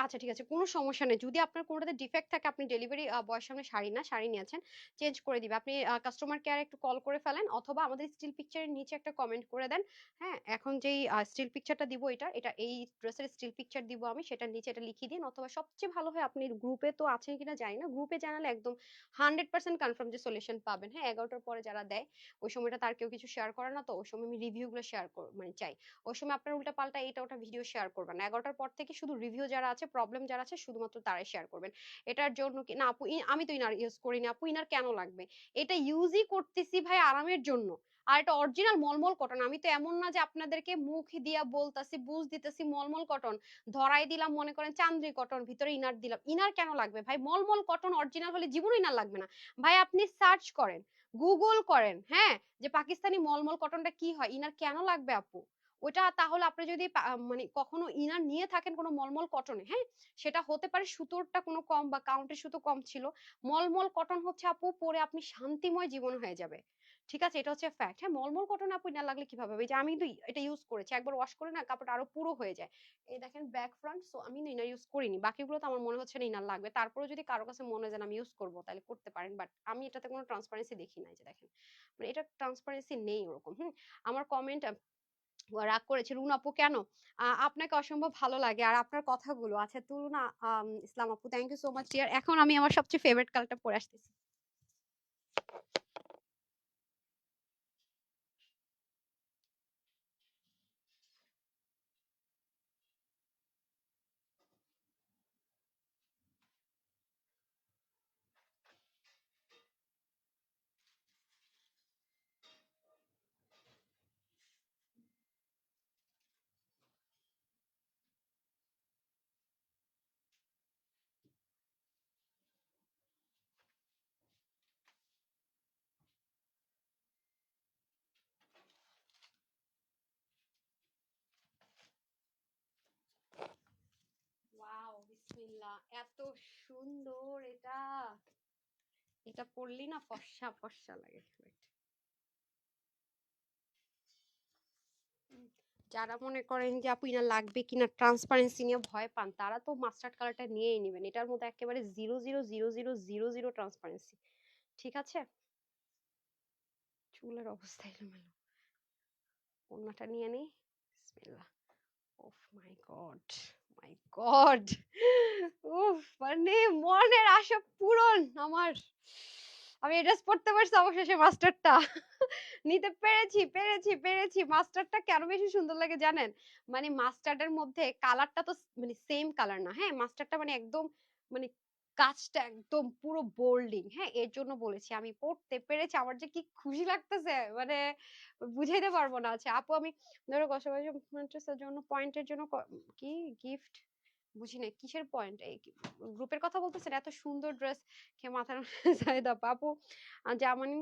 আচ্ছা ঠিক আছে, কোনো সমস্যা নেই। যদি আপনার কোনটাতে ডিফেক্ট থাকে, আপনি ডেলিভারি বয়ের সামনে শাড়ি না, শাড়ি নিয়েছেন, চেঞ্জ করে দিবে। আপনি কাস্টমার কেয়ারে একটু কল করে ফেলেন, অথবা আমাদের স্টিল পিকচারের নিচে একটা কমেন্ট করে দেন। হ্যাঁ? এখন যেই স্টিল পিকচারটা দিব, এটা এই ড্রেসের স্টিল পিকচার দিব আমি, সেটার নিচে এটা লিখিয়ে দিন। অথবা সবচেয়ে ভালো হয়, আপনি গ্রুপে তো আছেন কিনা জানি না, গ্রুপে জানালে একদম 100% কনফার্ম যে সলিউশন পাবেন। হ্যাঁ? 11টার পরে যারা দেয়, ওই সময়টা তার কেউ কিছু শেয়ার করে না, তো ওই সময় আমি রিভিউ গুলো শেয়ার মানে চাই। ওই সময় আপনার উল্টাপাল্টা এটা ওটা ভিডিও শেয়ার করবেন না। 11টার পর থেকে শুধু রিভিউ যারা আছে, প্রবলেম যারা আছে, শুধুমাত্র তারাই শেয়ার করবেন। এটার জন্য কি না আপু, আমি তো ইনার ইউজ করি না আপু, ইনার কেন লাগবে? এটা ইউজই করতেছি ভাই আরামের জন্য। আর এটা অরিজিনাল মলমল কটন। আমি তো এমন না যে আপনাদেরকে মুখ দিয়া বলতাছি, বুঝ দিতেছি মলমল কটন, ধরাই দিলাম মনে করেন চান্দ্রি কটন, ভিতরে ইনার দিলাম। ইনার কেন লাগবে ভাই? মলমল কটন অরিজিনাল হলে জীবনে ইনার লাগবে না। ভাই আপনি সার্চ করেন, গুগল করেন, হ্যাঁ, যে পাকিস্তানি মলমল কটনটা কি হয়, ইনার কেন লাগবে আপু? ওটা তাহলে আপনি যদি মানে কখনো ইনার নিয়ে থাকেন কোনো মলমল কটনে, হ্যাঁ, সেটা হতে পারে সুতোরটা কোনো কম বা কাউন্টের সুতো কম ছিল। মলমল কটন হচ্ছে আপু পরে আপনি শান্তিময় জীবন হয়ে যাবে। ঠিক আছে, এটা হচ্ছে ফ্যাক্ট। হ্যাঁ, মলমল কটন আপু ইনার লাগলে কিভাবে হবে? এই যে আমি তো এটা ইউজ করেছি, একবার ওয়াশ করে না কাপড়টা আরো পুরো হয়ে যায়। এই দেখেন ব্যাক ফ্রন্ট, সো আমি ইনার ইউজ করিনি। বাকিগুলো তো আমার মনে হচ্ছে না ইনার লাগবে। তারপরে যদি কারো কাছে মনে হয় যে আমি ইউজ করব, তাহলে করতে পারেন, বাট আমি এটাতে কোনো ট্রান্সপারেন্সি দেখি নাই। যে দেখেন, মানে এটা ট্রান্সপারেন্সি নেই ওরকম। আমার কমেন্ট রাগ করেছে, রুনা আপু কেন? আপনাকে অসম্ভব ভালো লাগে আর আপনার কথাগুলো। আচ্ছা তুরুনা ইসলাম আপু, thank you so much dear. এখন আমি আমার সবচেয়ে ফেভারিট কালারটা পরে আসতেছি। ওয়াও, বিসমিল্লাহ, এত সুন্দর এটা। এটা পরলি না ফর্সা ফর্সা লাগে। যারা মনে করেন যে আপু ইনা লাগবে কিনা, ট্রান্সপারেন্সি নিয়ে ভয় পান, তারা তো মাস্টার্ড কালারটা নিয়েই নেবেন। এটার মধ্যে একেবারে 0000000 ঠিক আছে। চুলের অবস্থা এলোমেলো, ওড়নাটা নিয়ে নেই। বিসমিল্লাহ। ওফ মাই গড, মাই গড, উফ, মানে মনের আশা পূরণ আমার। আমি এই ড্রেস পড়তে পারছি অবশেষে, মাস্টারটা নিতে পেরেছি পেরেছি পেরেছি। মাস্টারটা কেন বেশি সুন্দর লাগে জানেন? মানে মাস্টার্ডের মধ্যে কালারটা তো মানে সেম কালার না, হ্যাঁ, মাস্টারটা মানে একদম, মানে কাজটা একদম পুরো বোল্ডিং। হ্যাঁ, এর জন্য বলেছি আমি পড়তে পেরেছি, আমার যে কি খুশি লাগতেছে, মানে বুঝাইতে পারবো না। আচ্ছা আপু, আমি ধরো কসমেটিক্সের জন্য পয়েন্টের জন্য কি গিফট, বুঝি না কিসের পয়েন্ট, এই গ্রুপের কথা বলতেছেন? এত সুন্দর ড্রেস কে মাথার জায়দা আপু, জামানি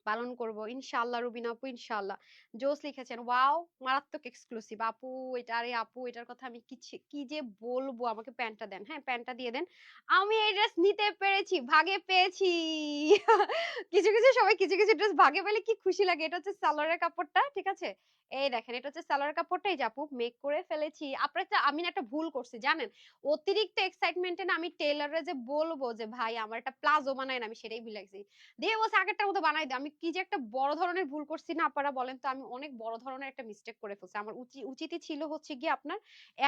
পালন করব ইনশাআল্লাহ। রুবিনা আপু ইনশাআল্লাহ। জোস লিখেছেন, ওয়াও, মারাত্মক এক্সক্লুসিভ আপু। এটা, আরে আপু এটার কথা আমি কি যে বলবো, আমাকে প্যান্টটা দেন, হ্যাঁ প্যান্টটা দিয়ে দেন। আমি এই ড্রেস নিতে পেরেছি, ভাগে পেয়েছি। কিছু কিছু সময় কিছু কিছু ড্রেস ভাগে পেলে কি খুশি লাগে। এটা হচ্ছে সালোয়ারের কাপড়টা, ঠিক আছে, এই দেখেন এটা হচ্ছে সালোয়ারের কাপড়টা। এই যে আপু মেক করে ফেলেছি। আপনার আমি না একটা ভুল করছি জানেন, অতিরিক্ত এক্সাইটমেন্টে না আমি টেইলরে যে বলবো যে ভাই আমার একটা প্লাজো বানায় না, আমি সেটাই ভুলে গেছি। দিয়ে বলছে আগেরটার মতো বানাই দে। আমি কি যে একটা বড় ধরনের ভুল করছি না আপনারা বলেন তো, আমি অনেক বড় ধরনের একটা মিস্টেক করে ফেলছি। আমার উচিতই ছিল হচ্ছে গিয়ে আপনার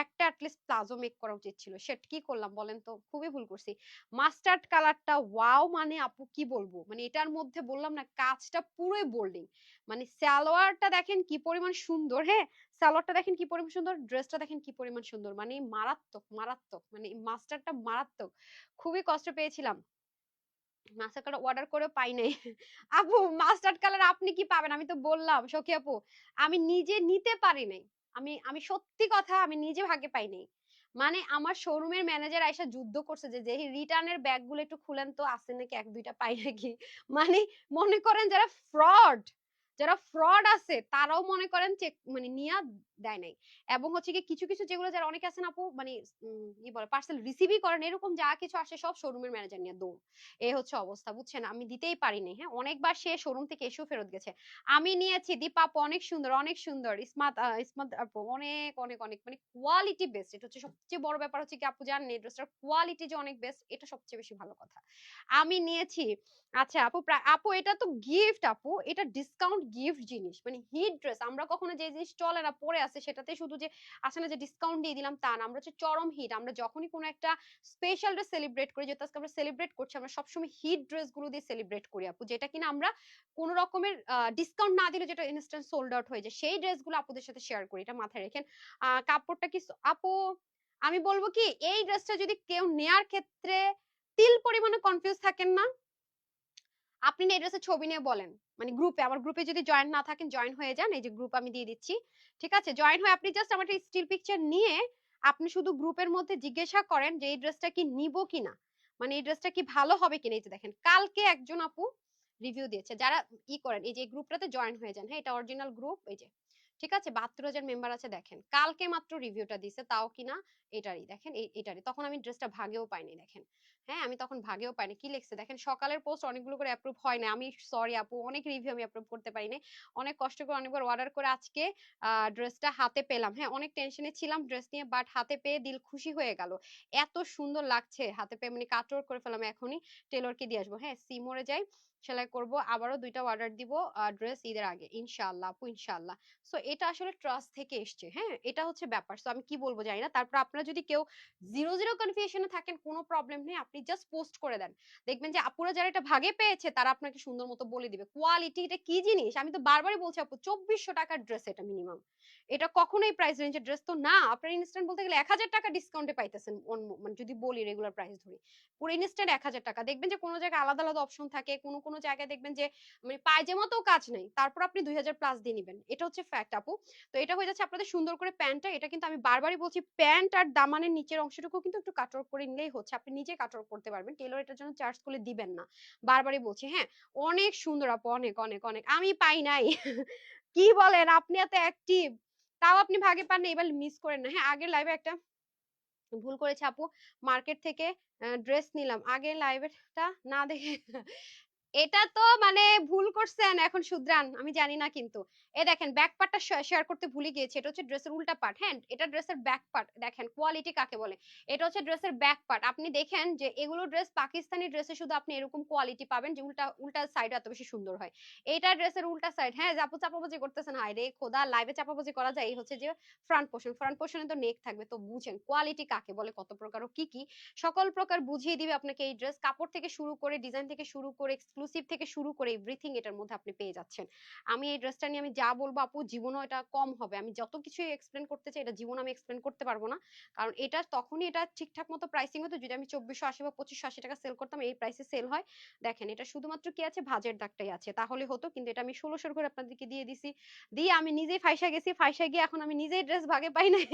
একটা অ্যাটলিস্ট প্লাজো মেক করা উচিত ছিল, সেটা কি করলাম বলেন তো, খুবই ভুল করছি। মাস্টার্ড কালারটা ওয়াও, মানে আপু কি বলবো, মানে এটার মধ্যে বললাম না কাজটা পুরোই বোল্ডিং। মানে সালোয়ারটা দেখেন কি পরিমাণ সুন্দর, হ্যাঁ, সালোয়ারটা দেখেন কি পরিমাণ সুন্দর, ড্রেসটা দেখেন কি পরিমাণ সুন্দর, মানে মারাত্মক মারাত্মক, মানে মাস্টারটা মারাত্মক। খুবই কষ্ট পেয়েছিলাম, মাস্টার্ড কালার অর্ডার করে পাই নাই। আপু মাস্টার্ড কালার আপনি কি পাবেন, আমি তো বললাম সখী আপু, আমি নিজে নিতে পারি নাই। আমি আমি সত্যি কথা, আমি নিজে ভাগে পাই নাই। মানে আমার শোরুমের ম্যানেজার আইসা যুদ্ধ করছে যে যে রিটার্নের ব্যাগ গুলো একটু খুলেন তো, আছে নাকি এক দুইটা পাই নাকি। মানে মনে করেন যারা ফ্রড আছে তারাও মনে করেন চেক মানে নিয়া দেয় নাই। এবং হচ্ছে গিয়ে কিছু, কিছু যেগুলো যারা অনেকে আছেন আপু মানে কি বলে পার্সেল রিসিভই করেন এরকম যা কিছু আসে সব শোরুমের ম্যানেজার নিয়ে দৌড়। এই হচ্ছে অবস্থা বুঝছেন? আমি দিতেই পারিনি, হ্যাঁ? অনেকবার সে শোরুম থেকে এসেও ফেরত গেছে। আমি নিয়েছি দীপা আপু অনেক সুন্দর, অনেক সুন্দর। ইসমাত আপু অনেক, অনেক, অনেক মানে কোয়ালিটি বেস্ট। এটা হচ্ছে সবচেয়ে বড় ব্যাপার হচ্ছে কি আপু জানেন এই ড্রেসটার কোয়ালিটি যে অনেক বেস্ট এটা সবচেয়ে বেশি ভালো কথা। আমি নিয়েছি আচ্ছা আপু আপু এটা তো গিফট আপু। এটা ডিসকাউন্ট গিফট জিনিস। মানে হিট ড্রেস আমরা কখনো যে জিনিস চলে না পরে আছে সেটাতে শুধু যে আসে না যে ডিসকাউন্ট দিয়ে দিলাম তা না। আমরা হচ্ছে চরম হিট। আমরা যখনই কোনো একটা স্পেশাল ডে সেলিব্রেট করি যেহেতু আজকে আমরা সেলিব্রেট করছি আমরা সবসময় হিট ড্রেস গুলো দিয়ে সেলিব্রেট করি আপু। যেটা কিনা আমরা কোন রকমের ডিসকাউন্ট না দিলে যেটা ইনস্ট্যান্ট সোল্ড আউট হয়ে যায় সেই ড্রেসগুলো আপুদের সাথে শেয়ার করি। এটা মাথায় রেখেন। কাপড়টা কি আপু আমি বলবো কি এই ড্রেসটা যদি কেউ নেয়ার ক্ষেত্রে তিল পরিমাণে কনফিউজ থাকেন না আপনি না এই ড্রেসের ছবি নিয়ে বলেন মানে গ্রুপে আমার গ্রুপে যদি জয়েন না থাকেন জয়েন হয়ে যান এই যে গ্রুপ আমি দিয়ে দিচ্ছি ঠিক আছে জয়েন হয়ে আপনি জাস্ট আমার একটা স্টিল পিকচার নিয়ে আপনি শুধু গ্রুপের মধ্যে জিজ্ঞাসা করেন যে এই ড্রেসটা কি নিব কিনা মানে এই ড্রেসটা কি ভালো হবে কিনা এই যে দেখেন কালকে একজন আপু রিভিউ দিয়েছে যারা ই করেন এই যে গ্রুপটাতে জয়েন হয়ে যান হ্যাঁ এটা অরিজিনাল গ্রুপ এই যে ঠিক আছে 72,000 মেম্বার আছে দেখেন কালকে মাত্র রিভিউটা দিছে তাও কিনা এটারই দেখেন এটারই তখন আমি ড্রেসটা ভাগেও পাইনি দেখেন হ্যাঁ আমি তখন ভাগেও পাইনি কি লিখছে দেখেন সকালের পোস্ট অনেকগুলো করে অ্যাপ্রুভ হয় না আমি সরি আপু অনেক রিভিউ আমি অ্যাপ্রুভ করতে পারিনি অনেক কষ্ট করে অনেকবার অর্ডার করে আজকে ড্রেসটা হাতে পেলাম হ্যাঁ অনেক টেনশনে ছিলাম ড্রেস নিয়ে বাট হাতে পেয়ে দিল খুশি হয়ে গেল এত সুন্দর লাগছে হাতে পেয়ে মানে কাটওয়ার্ক করে ফেলাম এখনই টেলরকে দিয়ে আসবো হ্যাঁ সিমোরে যাই সেলাই করব আবারও 2টা অর্ডার দিব ড্রেস ঈদের আগে ইনশাআল্লাহ আপু ইনশাআল্লাহ সো এটা আসলে ট্রাস্ট থেকে এসছে হ্যাঁ এটা হচ্ছে ব্যাপার সো আমি কি বলবো জানি না তারপর আপনারা যদি কেউ জিরো জিরো কনফিউশনে থাকেন কোনো প্রবলেম নেই আপনি জাস্ট পোস্ট করে দেন দেখবেন যে আপুরা যারা এটা ভাগে পেয়েছে তারা আপনাকে সুন্দর মতো বলে দিবে কোয়ালিটি এটা কি জিনিস আমি তো বারবারই বলছি আপু 2400 টাকার ড্রেস এটা মিনিমাম এটা কখনোই প্রাইস রেঞ্জের ড্রেস তো না আপনার ইনস্ট্যান্ট বলতে গেলে 1000 টাকা ডিসকাউন্টে পাইতেছেন মানে যদি বলি রেগুলার প্রাইস ধরি পুরো ইনস্ট্যান্ট 1000 টাকা দেখবেন যে কোনো জায়গায় আলাদা আলাদা অপশন থাকে কোনো কোনো জায়গায় দেখবেন যে মানে পায়জামাতেও কাজ নেই তারপর আপনি 2000 প্লাস দিয়ে নিবেন এটা হচ্ছে ফ্যাক্ট আপু তো এটা হয়ে যাচ্ছে আপনাদের সুন্দর করে প্যান্টটা এটা কিন্তু আমি বারবারই বলছি প্যান্ট আর দামানের নিচের অংশটুকু কিন্তু একটু কাটওয়ার্ক করে নিলেই হচ্ছে আপনি নিজে কাটওয়ার্ক করতে পারবেন টেলর এটার জন্য চার্জ করলে দিবেন না বারবারই বলছি হ্যাঁ অনেক সুন্দর আপু অনেক অনেক অনেক আমি পাই নাই কি বলেন আপনি এত অ্যাক্টিভ তাও আপনি ভাগে পান না এবার মিস করেন না হ্যাঁ আগের লাইভে একটা ভুল করেছে আপু মার্কেট থেকে ড্রেস নিলাম আগে লাইভেটা না দেখে এটা তো মানে ভুল করছেন এখন শুধরান আমি জানি না কিন্তু এ দেখেন ব্যাক পার্টটা শেয়ার করতে ভুলে গিয়েছি এটা হচ্ছে ড্রেসের উল্টা পার্ট হ্যাঁ এটা ড্রেসের ব্যাক পার্ট দেখেন কোয়ালিটি কাকে বলে এটা হচ্ছে ড্রেসের ব্যাক পার্ট আপনি দেখেন যে এগুলো ড্রেস পাকিস্তানি ড্রেসে শুধু আপনি এরকম কোয়ালিটি পাবেন যে উল্টা উল্টা সাইড এত বেশি সুন্দর হয় এটা ড্রেসের উল্টা সাইড হ্যাঁ জাপু চাপাবাজি করতেছেন হায় রে খোদা লাইভে চাপাবাজি করা যায় এই হচ্ছে যে ফ্রন্ট পোর্শনে তো নেক থাকবে তো বুঝেন কোয়ালিটি কাকে বলে কত প্রকার ও কি কি সকল প্রকার বুঝিয়ে দিবে আপনাকে এই ড্রেস কাপড় থেকে শুরু করে ডিজাইন থেকে শুরু করে এক্সক্লুসিভ থেকে শুরু করে এভরিথিং এটার মধ্যে আপনি পেয়ে যাচ্ছেন আমি এই ড্রেসটা নিয়ে আমি যা বলবো আপু জীবনও এটা কম হবে আমি যত কিছু এক্সপ্লেন করতে চাই এটা জীবন আমি এক্সপ্লেন করতে পারবো না কারণ এটা তখনই এটা ঠিকঠাক মতো প্রাইসিং হতো যদি আমি 2480 বা 2580 টাকা সেল করতাম এই প্রাইসে সেল হয় দেখেন এটা শুধুমাত্র কি আছে ভাজের দাগটাই আছে তাহলে হতো কিন্তু এটা আমি 1600 করে আপনাদেরকে দিয়ে দিছি দিয়ে আমি নিজেই ফাইসা গেছি ফাইসা গিয়ে এখন আমি নিজেই ড্রেস ভাগে পাই নাই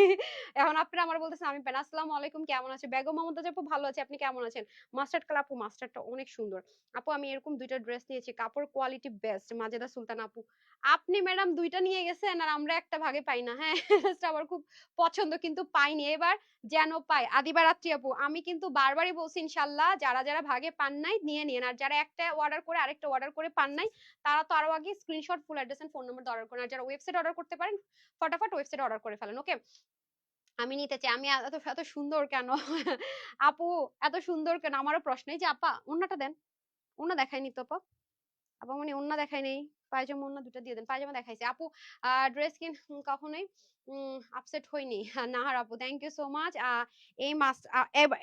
এখন আপনারা আমার বলতেছেন আমি পেন আসসালামু আলাইকুম কেমন আছে বেগম মমতাজ আপু ভালো আছে আপনি কেমন আছেন মাস্টার্ড কালার আপু মাস্টার্ডটা অনেক সুন্দর আপু আমি এরকম দুইটা ড্রেস নিয়েছি কাপড় কোয়ালিটি বেস্ট মাজেদা সুলতান আপু আপনি ম্যাডাম দুইটা নিয়ে গেছেন আর আমরা একটা ভাগে পাই না হ্যাঁ ড্রেসটা আমার খুব পছন্দ কিন্তু পাইনি এবার যেন পাই আদিবা রাত্রি আপু আমি কিন্তু বারবারই বলছি ইনশাল্লাহ যারা যারা ভাগে পান নাই নিয়ে নিন আর যারা একটা অর্ডার করে আরেকটা অর্ডার করে পান নাই তারা তো আরো আগে screenshot full address and phone number order করেন আর যারা ওয়েবসাইট অর্ডার করতে পারেন ফটাফট ওয়েবসাইট অর্ডার করে ফেলেন ওকে আমি নিতে চাই আমি এত এত সুন্দর কেন আপু এত সুন্দর কেন আমারও প্রশ্ন এই যে আপা ওন্নাটা দেন ওন্না দেখায়নি তো আপা আপা মানে ওন্না দেখাই নেই পায়জামা ওন্না দুটো দিয়ে দেন পায়জামা দেখাইছে আপু ড্রেস কিন কখনোই আপসেট হইনি নাহার আপু থ্যাংক ইউ সো মাচ এই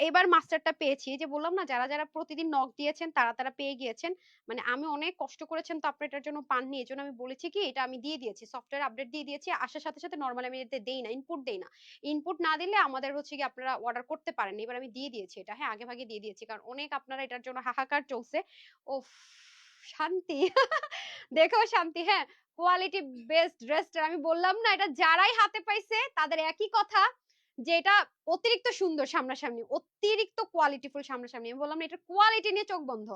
এবার মাস্টারটা পেয়েছি এই যে বললাম না যারা যারা প্রতিদিন নক দিয়েছেন তারা তারা পেয়ে গিয়েছেন মানে আমি অনেক কষ্ট করেছেন তো আপনার এটার জন্য পাননি এই জন্য আমি বলেছি কি এটা আমি দিয়ে দিয়েছি সফটওয়্যার আপডেট দিয়ে দিয়েছি আসার সাথে সাথে নর্মাল আমি এতে দেই না ইনপুট দেই না ইনপুট না দিলে আমাদের হচ্ছে কি আপনারা অর্ডার করতে পারেন এবার আমি দিয়ে দিয়েছি এটা হ্যাঁ আগে ভাগে দিয়ে দিয়েছি কারণ অনেক আপনারা এটার জন্য হাহাকার চলছে ও শান্তি দেখো শান্তি হ্যাঁ কোয়ালিটি বেস্ট ড্রেসটা আমি বললাম না এটা যারাই হাতে পাইছে তাদের একই কথা যে এটা অতিরিক্ত সুন্দর সামনাসামনি অতিরিক্ত কোয়ালিটিফুল সামনাসামনি আমি বললাম না এটা কোয়ালিটি নিয়ে চোখ বন্ধ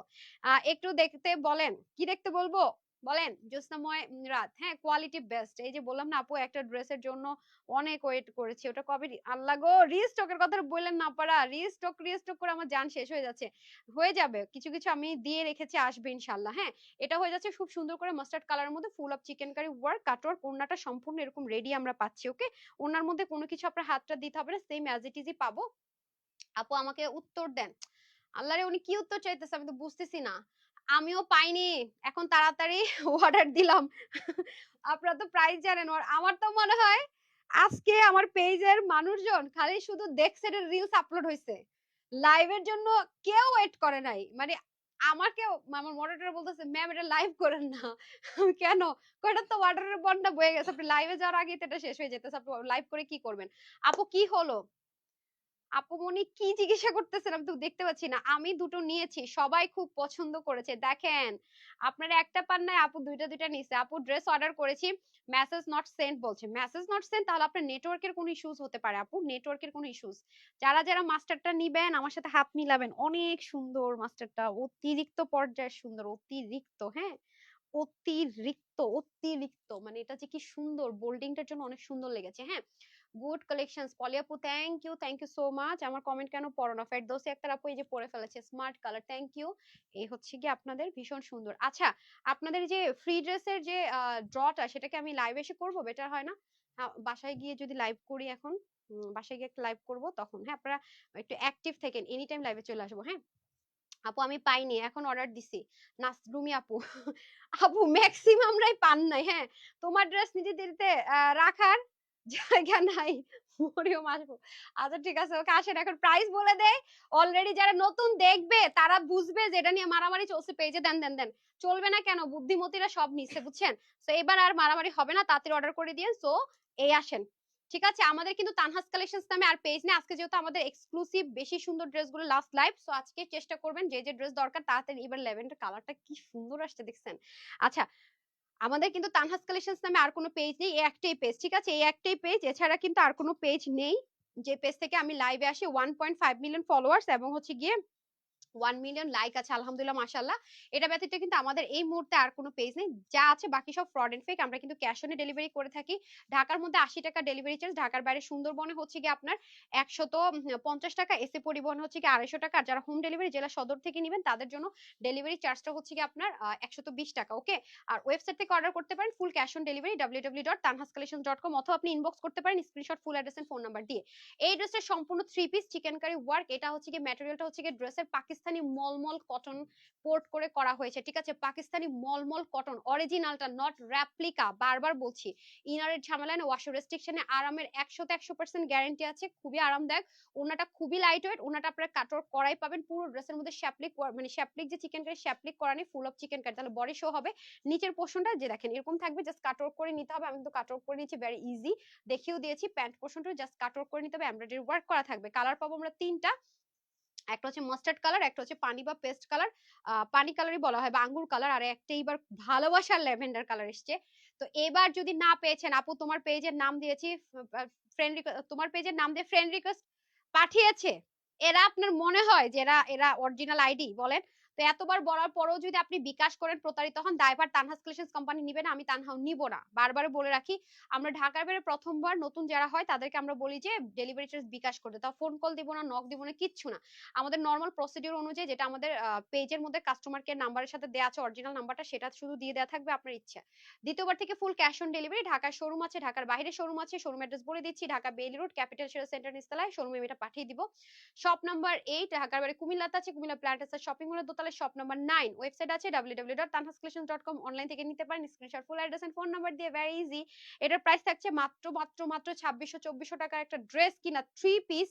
একটু দেখতে বলেন কি দেখতে বলবো বলেন জ্যোৎস্নাময় রাত, হ্যাঁ কোয়ালিটি বেস্ট। এই যে বললাম না আপু একটা ড্রেসের জন্য অনেক ওয়েট করেছি, ওটা কবে আল্লাহ গো, রিস্টকের কথা বললেন না পারা, রিস্টক করে আমার জান শেষ হয়ে যাচ্ছে। হয়ে যাবে, কিছু কিছু আমি দিয়ে রেখেছি, আসবে ইনশাল্লাহ। হ্যাঁ এটা হয়ে যাচ্ছে খুব সুন্দর করে মাস্টার্ড কালারের মধ্যে full of chikankari work, cutwork, ওড়নাটা সম্পূর্ণ এরকম রেডি আমরা পাচ্ছি। ওকে, ওড়নার মধ্যে কোনো কিছু আপনার হাতটা দিতে হবে না, সেম অ্যাজ ইট ইজই পাবো। আপু আমাকে উত্তর দেন। আল্লাহরে উনি কি উত্তর চাইতেছে আমি তো বুঝতেছি না। আমিও পাইনি, এখন তাড়াতাড়ি অর্ডার দিলাম। আপনারা তো প্রাইস জানেন। আর আমার তো মনে হয় আজকে আমার পেজের মানুষজন খালি শুধু দেখছে এর রিলস আপলোড হয়েছে, লাইভের জন্য কেউ ওয়েট করে নাই। মানে আমাকেও আমার মডারেটর বলতেছে ম্যাম এটা লাইভ করেন না। কেন? কয়টা তো অর্ডারের বন্ডা বয়ে গেছে, আপনি লাইভে যাওয়ার আগেই তো এটা শেষ হয়ে যেতেছে, আপনি লাইভ করে কি করবেন? আপু কি হলো? আপুমনি কি জিজ্ঞাসা করতেছেন? আমি তো দেখতে পাচ্ছি না। আমি দুটো নিয়েছি, সবাই খুব পছন্দ করেছে। দেখেন আপনারা একটা পান নাই, আপু দুইটা দুইটা নিছে। আপু ড্রেস অর্ডার করেছি, মেসেজ নট সেন্ড বলছে। মেসেজ নট সেন্ড, তাহলে আপনার নেটওয়ার্কের কোনো ইস্যুস হতে পারে আপু, নেটওয়ার্কের কোনো ইস্যুস। যারা যারা মাস্টারটা নিবেন আমার সাথে হাত মিলাবেন, অনেক সুন্দর মাস্টারটা, অতিরিক্ত পর্যায়ে সুন্দর, অতিরিক্ত। হ্যাঁ অতিরিক্ত, অতিরিক্ত, মানে এটা যে কি সুন্দর, বোল্ডিংটার জন্য অনেক সুন্দর লেগেছে। হ্যাঁ গুড কালেকশনস পলি আপু, থ্যাংক ইউ সো মাচ। আমার কমেন্ট কেন পড়ো না? ফেরদৌসী আক্তার আপু এই যে পড়ে ফেলেছে, স্মার্ট কালার, থ্যাংক ইউ। এই হচ্ছে কি আপনাদের ভীষণ সুন্দর। আচ্ছা আপনাদের যে ফ্রি ড্রেসের যে ড্রটা, সেটাকে আমি লাইভ এসে করব, বেটার হয় না? বাসায় গিয়ে যদি লাইভ করি এখন, বাসায় গিয়ে একটা লাইভ করব তখন। হ্যাঁ আপনারা একটু অ্যাক্টিভ থাকেন, এনি টাইম লাইভে চলে আসবো। হ্যাঁ আপু আমি পাইনি, এখন অর্ডার দিছি। নাসরুমি আপু, আপু ম্যাক্সিমামরাই পান নাই। হ্যাঁ তোমার ড্রেস নিজে দিতে রাখার জায়গা নাই, মরিয়ম আসবো। আচ্ছা ঠিক আছে, ওকে আসেন এখন প্রাইস বলে দেয়। অলরেডি যারা নতুন দেখবে তারা বুঝবে যে এটা নিয়ে মারামারি চলছে পেজে। দেন দেন দেন, চলবে না কেন? বুদ্ধিমতীরা সব নিচ্ছে বুঝছেন। তো এবার আর মারামারি হবে না, তাড়াতাড়ি অর্ডার করে দিয়ে। সো এই আসেন, ঠিক আছে। আমাদের কিন্তু তানহাস কালেকশনস নামে আর পেজ নেই। আজকে যেহেতু আমাদের এক্সক্লুসিভ বেশি সুন্দর ড্রেসগুলো লাস্ট লাইভ, সো আজকে চেষ্টা করবেন যে যে ড্রেস দরকার তাড়াতাড়ি। এবার ল্যাভেন্ডার কালারটা কি সুন্দর আসছে দেখছেন? আচ্ছা আমাদের কিন্তু তানহাস কালেকশনস নামে আর কোনো পেজ নেই, এই একটাই পেজ, ঠিক আছে? এই একটাই পেজ, এছাড়া কিন্তু আর কোনো পেজ নেই। যে পেজ থেকে আমি লাইভে আসি, 1.5 মিলিয়ন ফলোয়ার্স এবং হচ্ছে গিয়ে 1 মিলিয়ন লাইক আছে আলহামদুলিল্লাহ মাশাআল্লাহ। এটা ব্যতীত কিন্তু আমাদের এই মুহূর্তে আর কোনো পেজ নেই, যা আছে বাকি সব ফ্রড এন্ড ফেক। আমরা কিন্তু ক্যাশ অন ডেলিভারি করে থাকি। ঢাকার মধ্যে 80 টাকা ডেলিভারি চার্জ, ঢাকার বাইরে সুন্দরবনে হচ্ছে কি আপনার 150 টাকা, এসি পরিবহন হচ্ছে কি 250 টাকা। আর যারা হোম ডেলিভারি জেলা সদর থেকে নেবেন তাদের জন্য ডেলিভারি চার্জটা হচ্ছে কি আপনার 120 টাকা। ওকে, আর ওয়েবসাইট থেকে অর্ডার করতে পারেন ফুল ক্যাশ অন ডেলিভারি www.tanhascollections.com, অথবা আপনি ইনবক্স করতে পারেন screenshot full address and phone number দিয়ে। এই ড্রেসটা সম্পূর্ণ 3 পিস চিকেন কারি ওয়ার্ক। এটা হচ্ছে কি ম্যাটেরিয়ালটা হচ্ছে কি ড্রেসের পাকিস্তানি মলমল কটন পোর্ট করে করা হয়েছে, ঠিক আছে? পাকিস্তানি মলমল কটন, অরিজিনালটা, নট রেপ্লিকা। বারবার বলছি ইনারের ঝামেলা না, ওয়াশ রেস্ট্রিকশনে আরামের 100% গ্যারান্টি আছে। খুবই আরামদায়ক, ওনাটা খুবই লাইট ওয়েট। ওনাটা আপনারা কাটর করাই পাবেন, পুরো ড্রেসের মধ্যে শ্যাপলিক, মানে শ্যাপলিক যে চিকেন কারি শ্যাপলিক করা নেই, ফুল অফ চিকেন কারি। তাহলে বডি শো হবে। নিচের পোর্শনটা যে দেখেন এরকম থাকবে, জাস্ট কাটর করে নিতে হবে। আমি তো কাটর করে নিচ্ছি, ভেরি ইজি, দেখিয়েও দিয়েছি। প্যান্ট পোর্শনটা জাস্ট কাটর করে নিতে হবে, এমব্রয়ডারি ওয়ার্ক করা থাকবে। কালার পাবো আমরা তিনটা, একটা হচ্ছে মাস্টার্ড কালার, একটা হচ্ছে পানি বা পেস্ট কালার, পানি কালারই বলা হয় বা আঙ্গুর কালার, আর একটা এবার ভালোবাসার ল্যাভেন্ডার কালার এসছে। তো এবার যদি না পেয়েছেন আপু, তোমার পেজের নাম দিয়েছি, ফ্রেন্ড তোমার পেজের নাম দিয়ে ফ্রেন্ড রিকোয়েস্ট পাঠিয়েছে, এরা আপনার মনে হয় যে এরা এরা অরিজিনাল আইডি? বলেন তো। এতবার বলার পরেও যদি আপনি বিকাশ করেন, প্রতারিত হন, দায়ভার তানহাস কালেকশনস কোম্পানি নিবে না, আমি তানহাও নিব না। বারবার বলে রাখি, আমরা ঢাকার বাইরে প্রথমবার নতুন যারা হয় তাদেরকে আমরা বলি যে ডেলিভারি চার্জ বিকাশ করতে, তাও ফোন কল দিব না, নক দিব না, কিচ্ছু না। আমাদের নরমাল প্রসিডিউর অনুযায়ী যেটা আমাদের পেজের মধ্যে কাস্টমার কেয়ার নাম্বারের সাথে দেওয়া আছে, অরিজিনাল নাম্বারটা, সেটা শুধু দিয়ে দেওয়া থাকবে, আপনার ইচ্ছা। দ্বিতীয়বার থেকে ফুল ক্যাশ অন ডেলিভারি। ঢাকার শোরুম আছে, ঢাকার বাইরে শোরুম আছে, শোরুম অ্যাড্রেস বলে দিচ্ছি, ঢাকা বেইলি রোড ক্যাপিটাল সেন্টার নিস্তালায় শোরুমে এটা পাঠিয়ে দিব। শপ নাম্বার 8, ঢাকার বাইরে কুমিল্লাতে আছে, কুমিল্লা প্ল্যান্টেসার শপিং মলের দোতলায় শপ নাম্বার 9। ওয়েবসাইট আছে www.tanhascollections.com, অনলাইন থেকে নিতে পারেন screenshot full address and phone number দিয়ে, ভেরি ইজি। এটার প্রাইস থাকছে মাত্র মাত্র মাত্র 2600-2400 টাকার একটা ড্রেস কিনা 3 পিস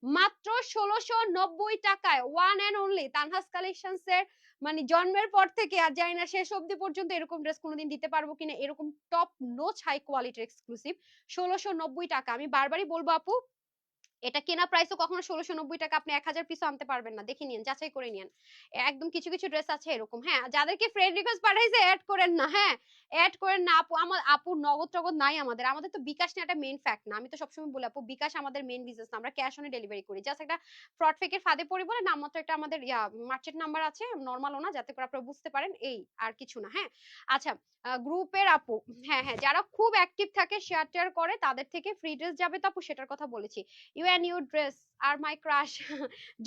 মাত্র 1690 টাকায়, one and only Tanhas collections এর। মানে জন্মের পর থেকে আর জানি না শেষ অবধি পর্যন্ত এরকম ড্রেস কোনোদিন দিতে পারবো কিনা, এরকম টপ নোচ হাই কোয়ালিটির এক্সক্লুসিভ 1690 টাকা। আমি বারবারই বলবো আপু, এটা কেনা প্রাইসও কখনো ১৬৯০ টাকা, আপনি ১,০০০ পিসও আনতে পারবেন না। দেখে নিয়েন, যাচাই করে নিয়েন। একদম কিছু, কিছু ড্রেস আছে এরকম। হ্যাঁ, যাদেরকে ফ্রেন্ড রিকোয়েস্ট পাঠাইছে এড করেন না। হ্যাঁ, এড করেন না আপু। আপুর নগদ-টগদ নাই আমাদের। আমাদের তো বিকাশ নেওয়াটা মেইন ফ্যাক্ট না। আমি তো সবসময় বলি আপু, বিকাশ আমাদের মেইন বিজনেস না। আমরা ক্যাশ অন ডেলিভারি করি। জাস্ট একটা ফ্রড ফেকের ফাঁদে পড়ি বলে নামমাত্র একটা আমাদের মার্চেন্ট নাম্বার আছে, নরমালও না, যাতে করে আপনারা বুঝতে পারেন, এই আর কিছু না। হ্যাঁ? আচ্ছা, গ্রুপের আপু, হ্যাঁ, হ্যাঁ, যারা খুব অ্যাক্টিভ থাকে, শেয়ার-টেয়ার করে, তাদের থেকে ফ্রি ড্রেস যাবে তো আপু, সেটার কথা বলেছি। ইউ অ্যান্ড ইউর ড্রেস আর মাই ক্রাশ।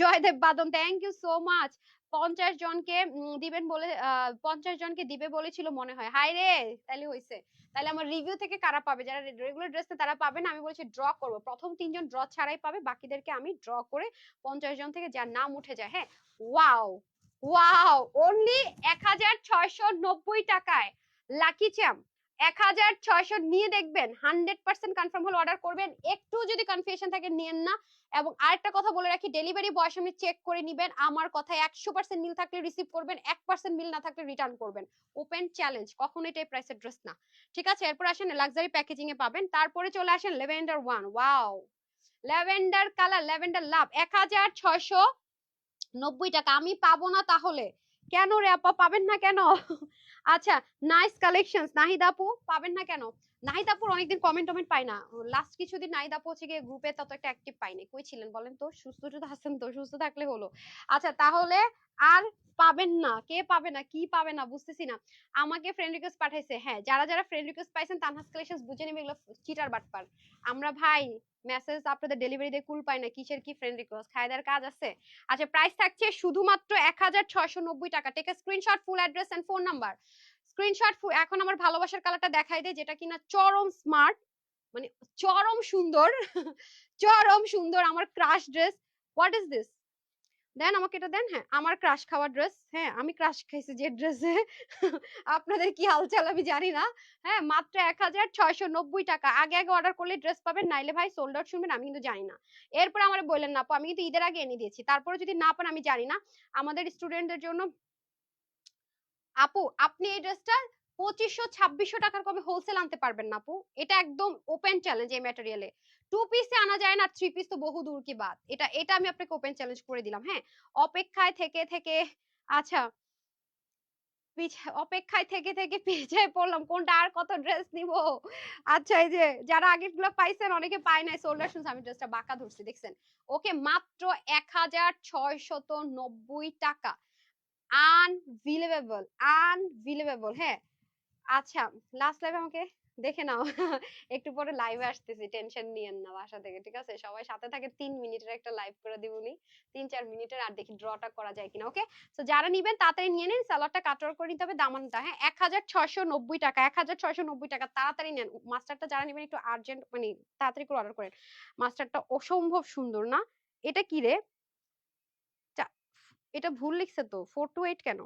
জয়দেব বাদন, থ্যাংক ইউ সো মাচ। 50 জনকে দিবেন বলে, 50 জনকে দিবে বলেছিল মনে হয়। হাই রে, তাহলে হইছে। তাহলে আমার রিভিউ থেকে কারা পাবে? যারা রেগুলার ড্রেসে তারা পাবে না। আমি বলেছি ড্র করব। প্রথম 3 জন ড্র ছাড়াই পাবে, বাকিদেরকে আমি ড্র করে 50 জন থেকে যার নাম উঠে যায়। হ্যাঁ, ওয়াও, ওয়াও, অনলি ১,৬৯০ টাকায় লাকি চ্যাম্প। ১,৬০০ নিয়ে দেখবেন, 100% কনফার্ম হলে অর্ডার করবেন। একটু যদি কনফিউশন থাকে নিয়েন না। এবং আরেকটা কথা বলে রাখি, ডেলিভারি বয় সামনে চেক করে নিবেন। আমার কথায় 100% মিল থাকলে রিসিভ করবেন, 1% মিল না থাকলে রিটার্ন করবেন। ওপেন চ্যালেঞ্জ, কখনো এটাই প্রাইসের ড্রেস না। ঠিক আছে, এরপর আসেন লাক্সারি প্যাকেজিং এ পাবেন। তারপরে চলে আসেন lavender one. Wow, lavender colour, lavender love, ১,৬৯০ টাকা। আমি পাবো না তাহলে? কেন রে আপা, পাবেন না কেন? আচ্ছা, নাইস কালেকশনস। নাহিদ আপু, পাবেন না কেন? নাহিদ আপুর অনেকদিন কমেন্ট টমেন্ট পাই না। লাস্ট কিছুদিন নাহিদ আপু হচ্ছে গিয়ে গ্রুপে তত একটা অ্যাক্টিভ পাইনি। কই ছিলেন বলেন তো? সুস্থ টুস্থ আছেন তো? সুস্থ থাকলে হলো। আচ্ছা, তাহলে আর পাবেন না। কে পাবে না? কি পাবে না? বুঝতেছি না। আমাকে ফ্রেন্ড রিকোয়েস্ট পাঠাইছে। হ্যাঁ, যারা যারা ফ্রেন্ড রিকোয়েস্ট পাইছেন, তানহাস কালেকশনস বুঝে নেবে, এগুলো চিটার বাটপার। আমরা ভাই মেসেজ আপনাদের ডেলিভারি দিয়ে কুল পাই না, কিসের কি ফ্রেন্ড রিকোয়েস্ট? খায়দার কাজ আছে? আচ্ছা, প্রাইস থাকছে শুধুমাত্র ১,৬৯০ টাকা। Take a screenshot, full address and phone number. Screenshot. এখন আমার ভালোবাসার কালারটা দেখাই দেয়, যেটা কিনা চরম স্মার্ট, মানে চরম সুন্দর। চরম সুন্দর আমার crush dress. What is this? দেন আমাকে এটা দেন। হ্যাঁ, আমার ক্রাশ খাওয়া ড্রেস। হ্যাঁ, আমি ক্রাশ খাইছি যে ড্রেসে। আপনাদের কি হালচাল আমি জানি না। হ্যাঁ, মাত্র ১,৬৯০ টাকা। আগে আগে অর্ডার করলে ড্রেস পাবেন, নাইলে ভাই সোল্ড আউট শুনবেন, আমি কিন্তু জানি না। এরপর আমার বললেন না আপু, আমি কিন্তু ঈদের আগে এনে দিয়েছি। তারপরে যদি না পান আমি জানি না। আমাদের স্টুডেন্টদের জন্য আপু, আপনি এই ড্রেসটা ২৫০০-২৬০০ টাকার কমে হোলসেল আনতে পারবেন না আপু। এটা একদম ওপেন চ্যালেঞ্জ এই ম্যাটেরিয়ালে। 2 পিসে আনা যায় না, 3 পিস তো বহু দূর কি বাত। এটা এটা আমি আপনাকে ওপেন চ্যালেঞ্জ করে দিলাম। হ্যাঁ, অপেক্ষায় থেকে থেকে, আচ্ছা, অপেক্ষায় থেকে থেকে পিছায় পড়লাম, কোনটা আর কত ড্রেস নিব। আচ্ছা, এই যে যারা আগের গুলো পাইছেন, অনেকে পায় নাই, সোল্ডার শুনছে, আমি ড্রেসটা বাঁকা ধরছি দেখছেন। ওকে, মাত্র ১,৬৯০ টাকা। Unbelievable, unbelievable. হ্যাঁ, আচ্ছা, লাস্ট লাইভে আমাকে দেখে নাও। একটু পরে লাইভে আসতেছি, টেনশন নিয়েন না বাসা থেকে। ঠিক আছে, সবাই সাথে থাকে। ৩ মিনিটের একটা লাইভ করে দিবনি, ৩-৪ মিনিটের। আর দেখি ড্রটা করা যায় কিনা। ওকে, তো যারা নিবেন তাড়াতাড়ি নিয়ে নিন। সালোয়ারটা কাটওয়ার করে নিতে হবে, দামানটা। হ্যাঁ, ১,৬৯০ টাকা, ১,৬৯০ টাকা। তাড়াতাড়ি নেন। মাস্টারটা যারা নিবেন একটু আর্জেন্ট, মানে তাড়াতাড়ি করে অর্ডার করেন। মাস্টারটা অসম্ভব সুন্দর না? এটা কি রে? এটা ভুল লিখছে তো, 428 কেন?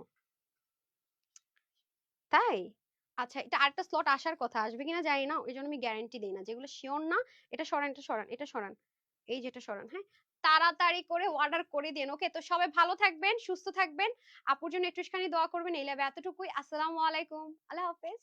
তাই? আচ্ছা, এটা আরেকটা স্লট আসার কথা, আসবে কিনা জানি না। ওই জন্য আমি গ্যারান্টি দেই না। যেগুলো শিওর না, এটা সরান, এটা সরান, এটা সরান। এই যেটা সরান। হ্যাঁ, তাড়াতাড়ি করে অর্ডার করে দিন। ওকে, তো সবাই ভালো থাকবেন, সুস্থ থাকবেন। আপুর জন্য একটুখানি দোয়া করবেন। এই লাইভে এতটুকুই। আসসালামু আলাইকুম। আল্লাহ হাফেজ।